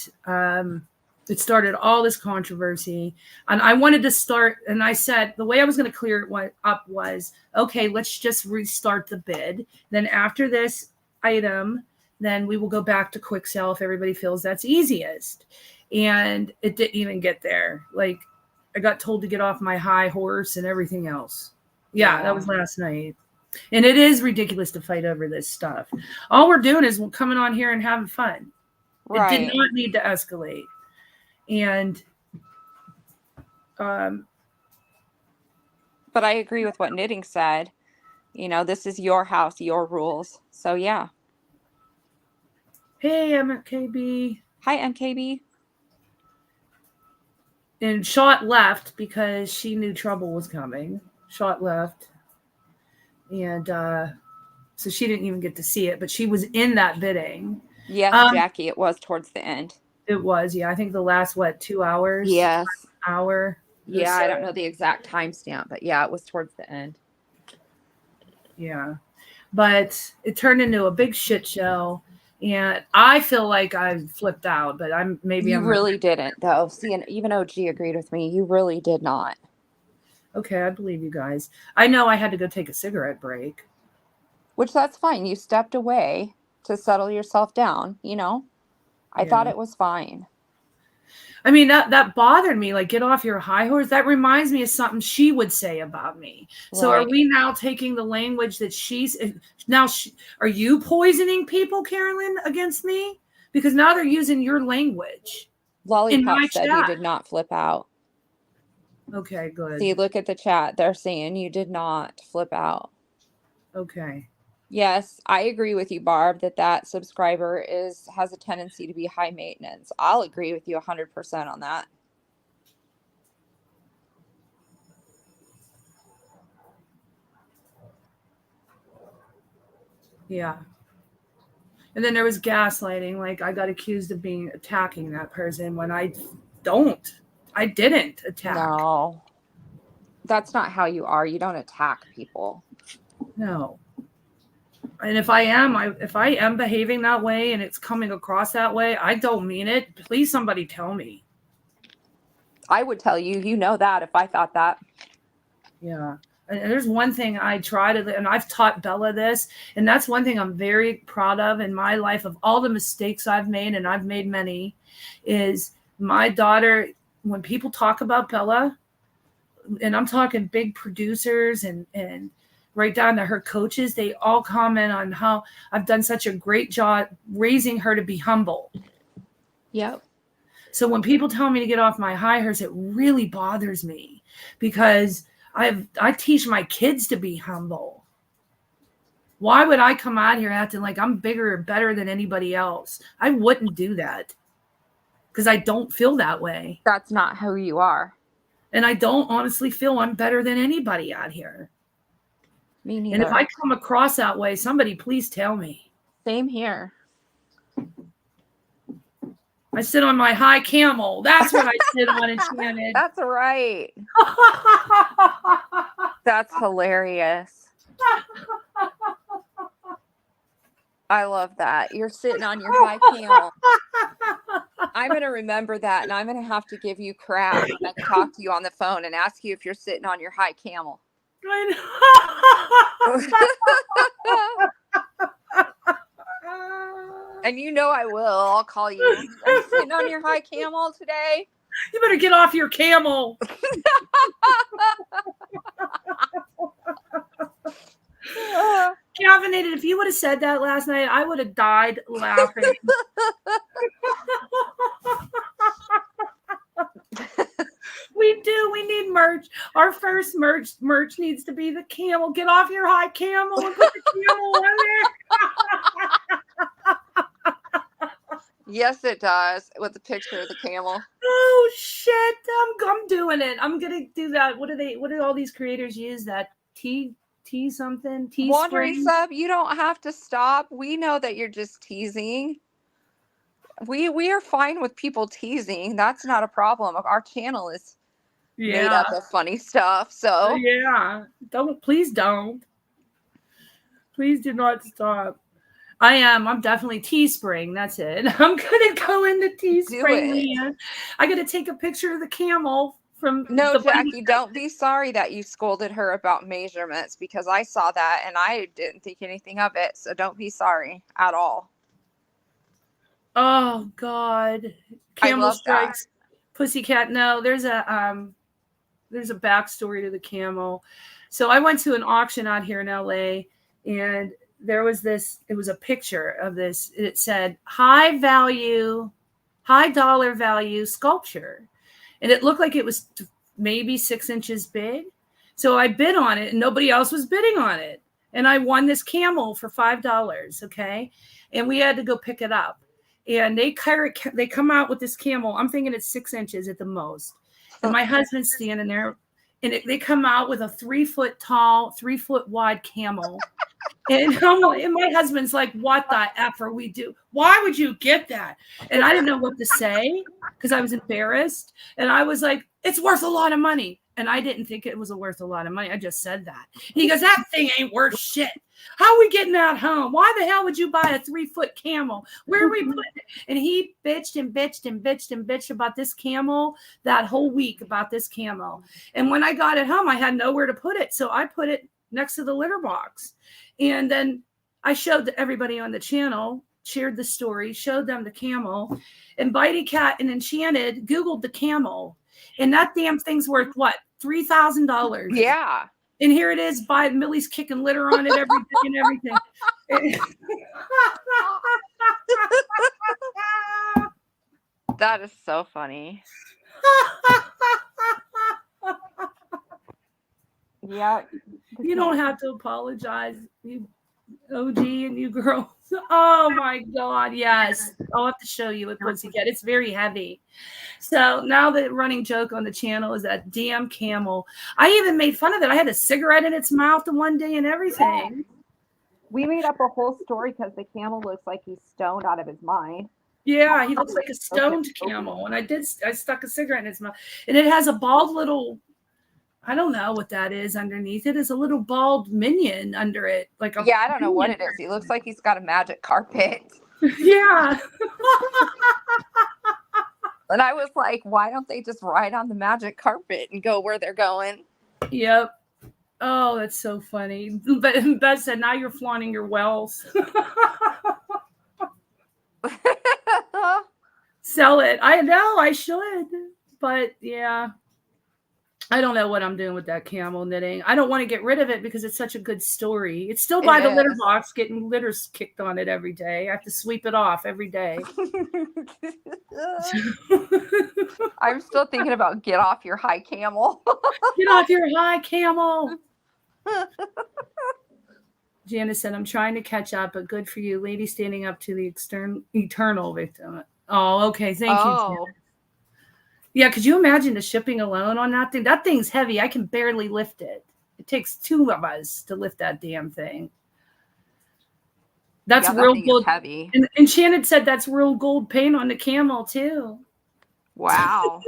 it started all this controversy. And I wanted to start, and I said the way I was going to clear it up was, okay, let's just restart the bid. Then after this item, then we will go back to quick sale if everybody feels that's easiest. And it didn't even get there. Like, I got told to get off my high horse and everything else. Yeah, that was last night. And it is ridiculous to fight over this stuff. All we're doing is coming on here and having fun. It did Right. not need to escalate. And But I agree with what Knitting said. You know, this is your house, your rules. So yeah. hey, I'm at KB. Hi, MKB. And Shot left because she knew trouble was coming. Shot left. And so she didn't even get to see it, but she was in that bidding. Yes, Jackie, it was towards the end. It was, yeah. I think the last, 2 hours? Yes. Hour. Yeah, I don't know the exact timestamp, but yeah, it was towards the end. Yeah. But it turned into a big shit show. And I feel like I flipped out, but I'm really didn't, though. See, and even OG agreed with me. You really did not. Okay, I believe you guys. I know I had to go take a cigarette break. Which that's fine. You stepped away to settle yourself down, you know? I thought it was fine. I mean, that bothered me. Like, get off your high horse. That reminds me of something she would say about me. So are we now taking the language that she's now? Are you poisoning people, Carolyn, against me? Because now they're using your language. Lollipop said you did not flip out. Okay, good. See, look at the chat. They're saying you did not flip out. Okay. Yes, I agree with you, Barb, that subscriber has a tendency to be high maintenance. I'll agree with you 100% on that. Yeah. And then there was gaslighting. Like, I got accused of attacking that person when I didn't attack. No. That's not how you are. You don't attack people. No. And if I am behaving that way and it's coming across that way, I don't mean it. Please, somebody tell me. I would tell you, you know that if I thought that. Yeah. And there's one thing I try to, and I've taught Bella this, and that's one thing I'm very proud of in my life, of all the mistakes I've made, and I've made many, is my daughter, when people talk about Bella, and I'm talking big producers and right down to her coaches, they all comment on how I've done such a great job raising her to be humble. Yep. So when people tell me to get off my high horse, it really bothers me, because I teach my kids to be humble. Why would I come out here acting like I'm bigger or better than anybody else? I wouldn't do that, because I don't feel that way. That's not who you are. And I don't honestly feel I'm better than anybody out here. Me neither. And if I come across that way, somebody please tell me. Same here. I sit on my high camel. That's what I sit on, Enchanted. That's right. That's hilarious. I love that. You're sitting on your high camel. I'm going to remember that, and I'm going to have to give you crap when I talk to you on the phone and ask you if you're sitting on your high camel. And you know I will. I'll call you. Are you sitting on your high camel today? You better get off your camel. Caffeinated, if you would have said that last night, I would have died laughing. We need merch. Our first merch needs to be the camel. Get off your high camel and put the camel on there. Yes, it does. With the picture of the camel. Oh shit! I'm doing it. I'm gonna do that. What do all these creators use? That tea something? Wandering sub, you don't have to stop. We know that you're just teasing. We are fine with people teasing. That's not a problem. Our channel is made up of funny stuff. So yeah, please don't. Please do not stop. I'm definitely Teespring. That's it. I'm gonna go into Teespring. I gotta take a picture of the camel from. No, Jackie, don't be sorry that you scolded her about measurements, because I saw that and I didn't think anything of it. So don't be sorry at all. Oh God, Camel Strikes, Pussycat. No, there's a there's a backstory to the camel. So I went to an auction out here in LA, and there was this, it was a picture of this. It said high dollar value sculpture. And it looked like it was maybe 6 inches big. So I bid on it and nobody else was bidding on it. And I won this camel for $5. Okay. And we had to go pick it up. And they come out with this camel. I'm thinking it's 6 inches at the most. And my husband's standing there, and they come out with a 3 foot tall, 3 foot wide camel. And my husband's like, what the F are we do? Why would you get that? And I didn't know what to say because I was embarrassed. And I was like, it's worth a lot of money. And I didn't think it was worth a lot of money. I just said that. And he goes, that thing ain't worth shit. How are we getting that home? Why the hell would you buy a 3 foot camel? Where are we putting it? And he bitched and bitched and bitched and bitched about this camel that whole week about this camel. And when I got it home, I had nowhere to put it. So I put it next to the litter box. And then I showed everybody on the channel, shared the story, showed them the camel. And Bitey Cat and Enchanted Googled the camel. And that damn thing's worth what? $3,000. Yeah. And here it is, by Millie's kicking litter on it every day and everything. That is so funny. Yeah. You don't have to apologize, you OG and you girls. Oh my God, yes. I'll have to show you with Pussycat. It's very heavy. So now the running joke on the channel is that damn camel. I even made fun of it. I had a cigarette in its mouth the one day and everything. Yeah. We made up a whole story because the camel looks like he's stoned out of his mind. Yeah, he looks like a stoned camel. And I stuck a cigarette in its mouth. And it has a bald little, I don't know what that is underneath it. It's a little bald minion under it. Yeah, I don't know what it is. He looks like he's got a magic carpet. Yeah. And I was like, why don't they just ride on the magic carpet and go where they're going? Yep. Oh, that's so funny. But Beth said, now you're flaunting your wells. Sell it. I know I should. But yeah. I don't know what I'm doing with that camel knitting. I don't want to get rid of it because it's such a good story. It's still by the litter box, getting litters kicked on it every day. I have to sweep it off every day. I'm still thinking about get off your high camel. Get off your high camel. Janice said, I'm trying to catch up, but good for you. Lady standing up to the eternal victim. Oh, okay. Thank you, Janice. Yeah, could you imagine the shipping alone on that thing? That thing's heavy. I can barely lift it. It takes 2 of us to lift that damn thing. That's real gold. Heavy. And Enchanted said that's real gold paint on the camel too. Wow.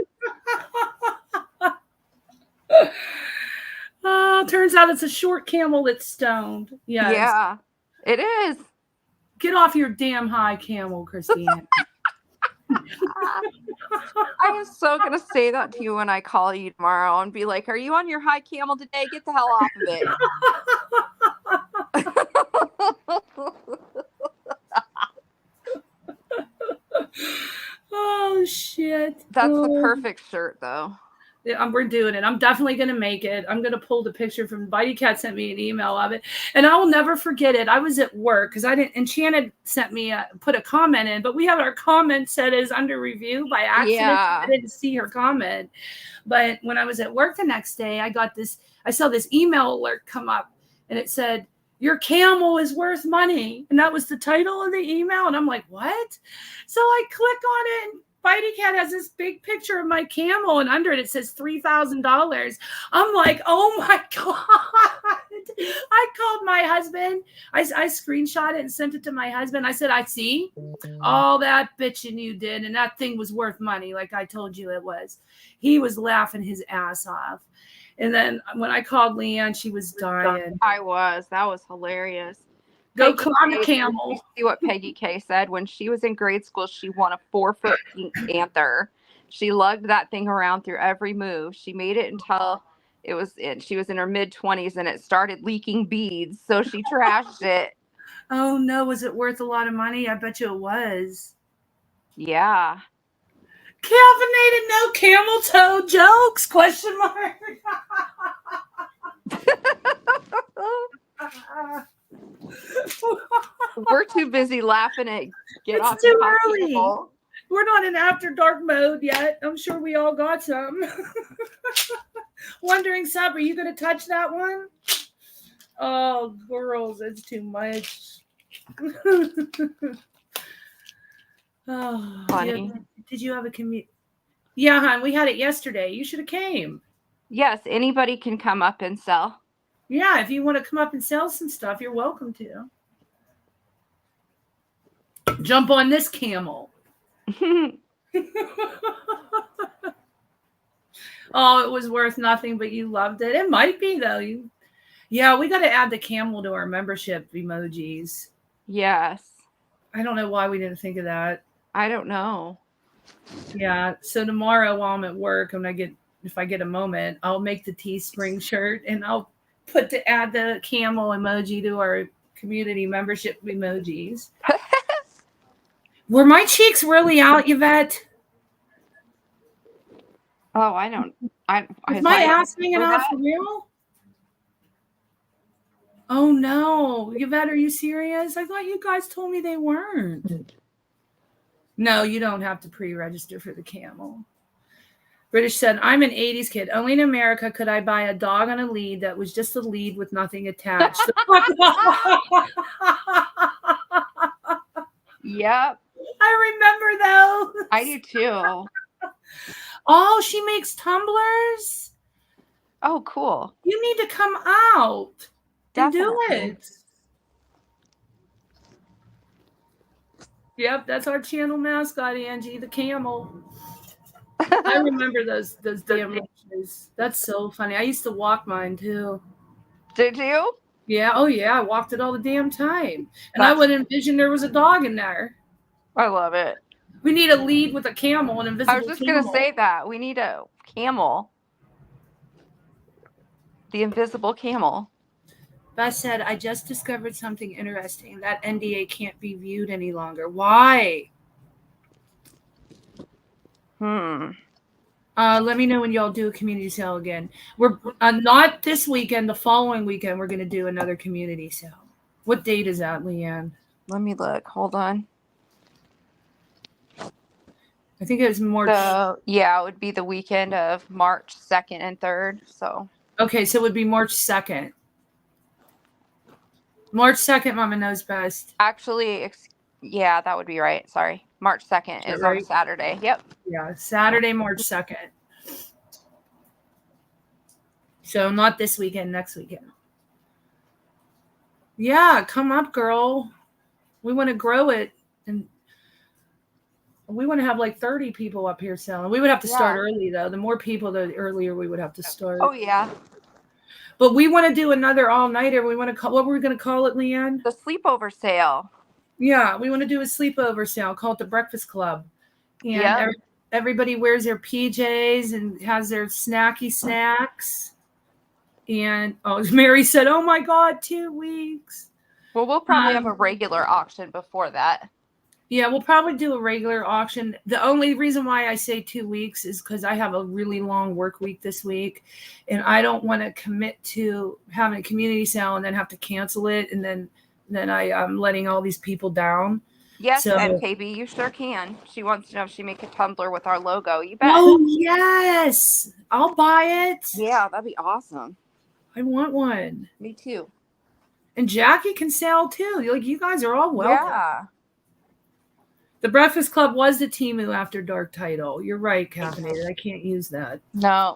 Oh, turns out it's a short camel that's stoned. Yes. Yeah, it is. Get off your damn high camel, Christine. I am so going to say that to you when I call you tomorrow and be like, are you on your high camel today? Get the hell off of it. Oh, shit. That's the perfect shirt, though. Yeah, we're doing it. I'm definitely going to make it. I'm going to pull the picture from Bitey Cat sent me an email of it. And I will never forget it. I was at work because Enchanted sent me, put a comment in, but we have our comment set as under review by accident. Yeah. I didn't see her comment. But when I was at work the next day, I saw this email alert come up and it said, your camel is worth money. And that was the title of the email. And I'm like, what? So I click on it and Bitey Cat has this big picture of my camel, and under it says $3,000. I'm like, oh my God. I called my husband. I screenshot it and sent it to my husband. I said, I see all that bitching you did, and that thing was worth money, like I told you it was. He was laughing his ass off. And then when I called Leanne, she was dying. I was. That was hilarious. Go climb a camel. You see what Peggy K said? When she was in grade school, she won a 4-foot pink panther. She lugged that thing around through every move. She made it until she was in her mid-20s and it started leaking beads. So she trashed it. Oh, no. Was it worth a lot of money? I bet you it was. Yeah. Caffeinated, no camel toe jokes? Question mark. We're too busy laughing at get It's off too your hot early. table. We're not in after dark mode yet. I'm sure we all got some. Wondering Sub, are you going to touch that one? Oh, girls, it's too much. Oh, Funny. did you have a commute? Yeah, hon, we had it yesterday. You should have came. Yes, anybody can come up and sell. Yeah, if you want to come up and sell some stuff, you're welcome to. Jump on this camel. Oh, it was worth nothing, but you loved it. It might be, though. Yeah, we got to add the camel to our membership emojis. Yes. I don't know why we didn't think of that. I don't know. Yeah, so tomorrow while I'm at work, if I get a moment, I'll make the Teespring shirt and I'll add the camel emoji to our community membership emojis. Were my cheeks really out, Yvette? Oh, I don't. Is my ass hanging out for real? Oh no, Yvette, are you serious? I thought you guys told me they weren't. No, you don't have to pre-register for the camel. British said, I'm an 80s kid. Only in America could I buy a dog on a lead that was just a lead with nothing attached. Yep. I remember those. I do too. Oh, she makes tumblers? Oh, cool. You need to come out and do it. Yep, that's our channel mascot, Angie, the camel. I remember those damn pictures. That's so funny. I used to walk mine too. Did you? Yeah. Oh yeah. I walked it all the damn time, and I would envision there was a dog in there. I love it. We need a lead with a camel, an invisible. I was just gonna say that we need a camel. The invisible camel. Beth said, I just discovered something interesting. That NDA can't be viewed any longer. Why? Let me know when y'all do a community sale again. We're not this weekend. The following weekend, we're going to do another community sale. What date is that, Leanne? Let me look. Hold on. I think it was March. Yeah, it would be the weekend of March 2nd and 3rd. So. Okay, so it would be March 2nd. March 2nd, Mama knows best. Actually, yeah, that would be right. Sorry. March 2nd is on Saturday. Yep. Yeah, Saturday, March 2nd. So not this weekend, next weekend. Yeah, come up, girl. We want to grow it. And we want to have like 30 people up here selling. We would have to start early, though. The more people, the earlier we would have to start. Oh, yeah. But we want to do another all-nighter. We want to call, what were we going to call it, Leanne? The sleepover sale. Yeah, we want to do a sleepover sale. Call it the Breakfast Club. And everybody wears their PJs and has their snacky snacks. And Mary said, oh my God, 2 weeks. Well, we'll probably have a regular auction before that. Yeah, we'll probably do a regular auction. The only reason why I say 2 weeks is because I have a really long work week this week. And I don't want to commit to having a community sale and then have to cancel it. And then I'm letting all these people down. Yes, MKB, you sure can. She wants to know if she make a tumbler with our logo. You bet. Oh, yes. I'll buy it. Yeah, that'd be awesome. I want one. Me too. And Jackie can sell too. Like, you guys are all welcome. Yeah. The Breakfast Club was the Temu After Dark title. You're right, Caffeinated. I can't use that. No.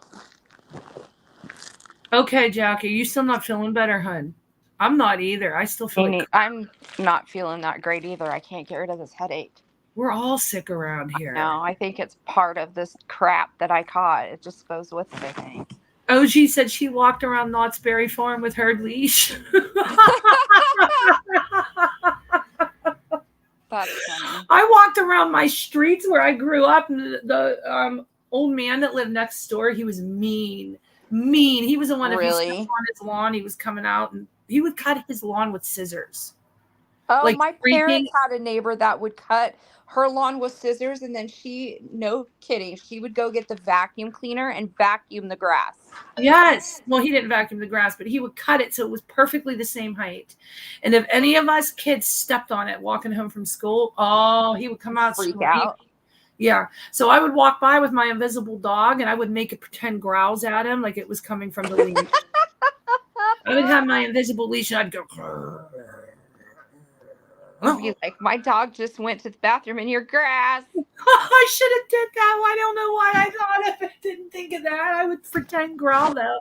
Okay, Jackie, you still not feeling better, hun? I'm not either. I still feel I'm not feeling that great either. I can't get rid of this headache. We're all sick around here. No, I think it's part of this crap that I caught. It just goes with it, I think. OG said she walked around Knott's Berry Farm with her leash. That's funny. I walked around my streets where I grew up, and the old man that lived next door, he was mean. He was the one that really on his lawn. He was coming out and he would cut his lawn with scissors. Oh, like my freaking. parents had a neighbor that would cut her lawn with scissors, and then no kidding, she would go get the vacuum cleaner and vacuum the grass. Yes. Well, he didn't vacuum the grass, but he would cut it so it was perfectly the same height. And if any of us kids stepped on it walking home from school, oh, he would come out Freak screaming. out. Yeah. So I would walk by with my invisible dog and I would make it pretend growls at him like it was coming from the leash. I would have my invisible leash and I'd go. You'd be like, my dog just went to the bathroom in your grass. I should have did that. I don't know why I thought of it. Didn't think of that. I would pretend growl though.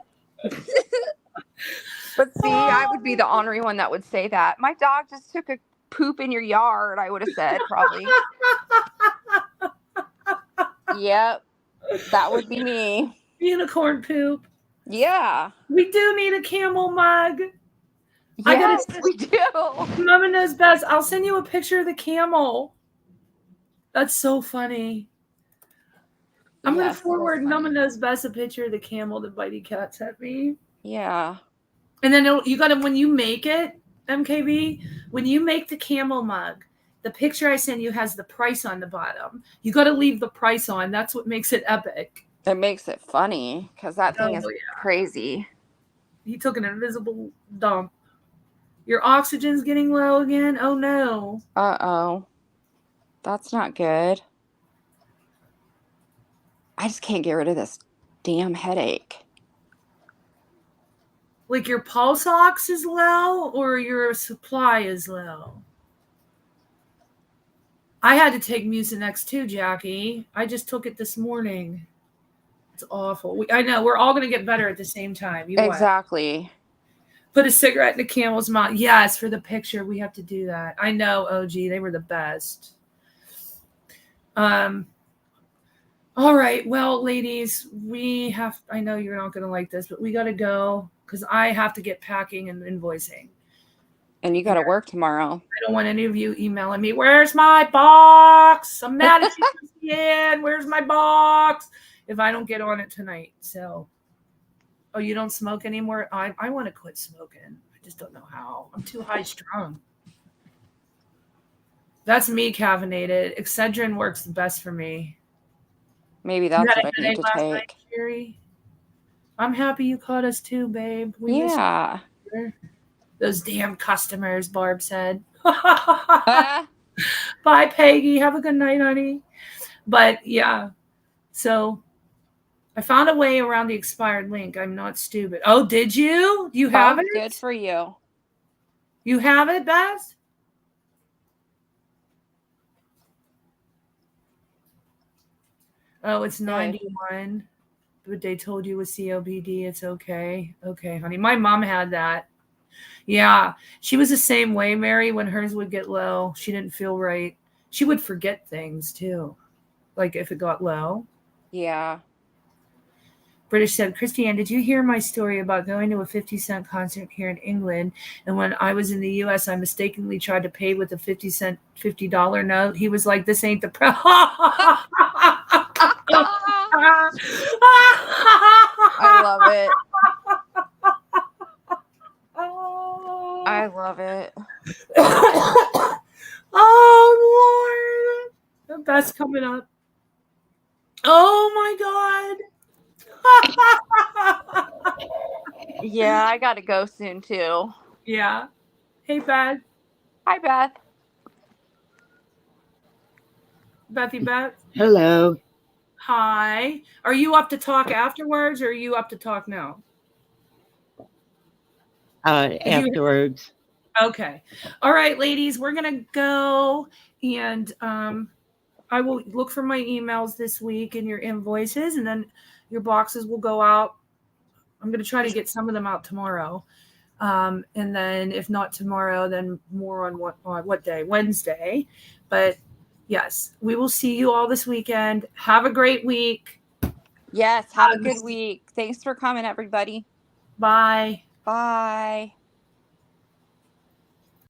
But see, I would be the ornery one that would say that. My dog just took a poop in your yard, I would have said, probably. Yep. That would be me. Unicorn poop. Yeah. We do need a Camel mug. Yes, we do. Mama knows best. I'll send you a picture of the camel. That's so funny. I'm going to forward Mama knows best a picture of the camel that Bitey Cat sent me. Yeah. And then you got to, when you make it, MKB, when you make the camel mug, the picture I send you has the price on the bottom. You got to leave the price on. That's what makes it epic. It makes it funny because that thing is crazy. He took an invisible dump. Your oxygen's getting low again? Oh, no. Uh-oh. That's not good. I just can't get rid of this damn headache. Like your pulse ox is low or your supply is low? I had to take Mucinex too, Jackie. I just took it this morning. It's awful. I know. We're all going to get better at the same time. Exactly. What? Put a cigarette in a camel's mouth. Yes, for the picture, we have to do that. I know, OG. They were the best. All right. Well, ladies, I know you're not going to like this, but we got to go because I have to get packing and invoicing. And you got to work tomorrow. I don't want any of you emailing me. Where's my box? I'm mad at you again. Where's my box? If I don't get on it tonight. So, oh, you don't smoke anymore? I want to quit smoking. I just don't know how. I'm too high strung. That's me caffeinated. Excedrin works the best for me. Maybe that's what I need to take. Night, Sherry? I'm happy you caught us too, babe. Yeah. Those damn customers, Barb said. Bye, Peggy. Have a good night, honey. But yeah, so I found a way around the expired link. I'm not stupid. Oh, did you? You have it? Good for you. You have it, Beth? Oh, it's 91. But they told you with COPD, it's okay. Okay, honey. My mom had that. Yeah, she was the same way, Mary, when hers would get low. She didn't feel right. She would forget things, too. Like if it got low. Yeah. British said, Christiane, did you hear my story about going to a 50 Cent concert here in England? And when I was in the U.S., I mistakenly tried to pay with a $50 note. He was like, this ain't the I love it. I love it. Oh, Lord. The best coming up. Oh, my God. Yeah, I got to go soon, too. Yeah. Hey, Beth. Hi, Beth. Bethy Beth. Hello. Hi. Are you up to talk afterwards or are you up to talk now? Afterwards. Okay. All right, ladies, we're going to go and I will look for my emails this week and your invoices, and then your boxes will go out. I'm going to try to get some of them out tomorrow. And then if not tomorrow, then more on what day? Wednesday. But yes, we will see you all this weekend. Have a great week. Yes, have a good week. Thanks for coming, everybody. Bye. Bye.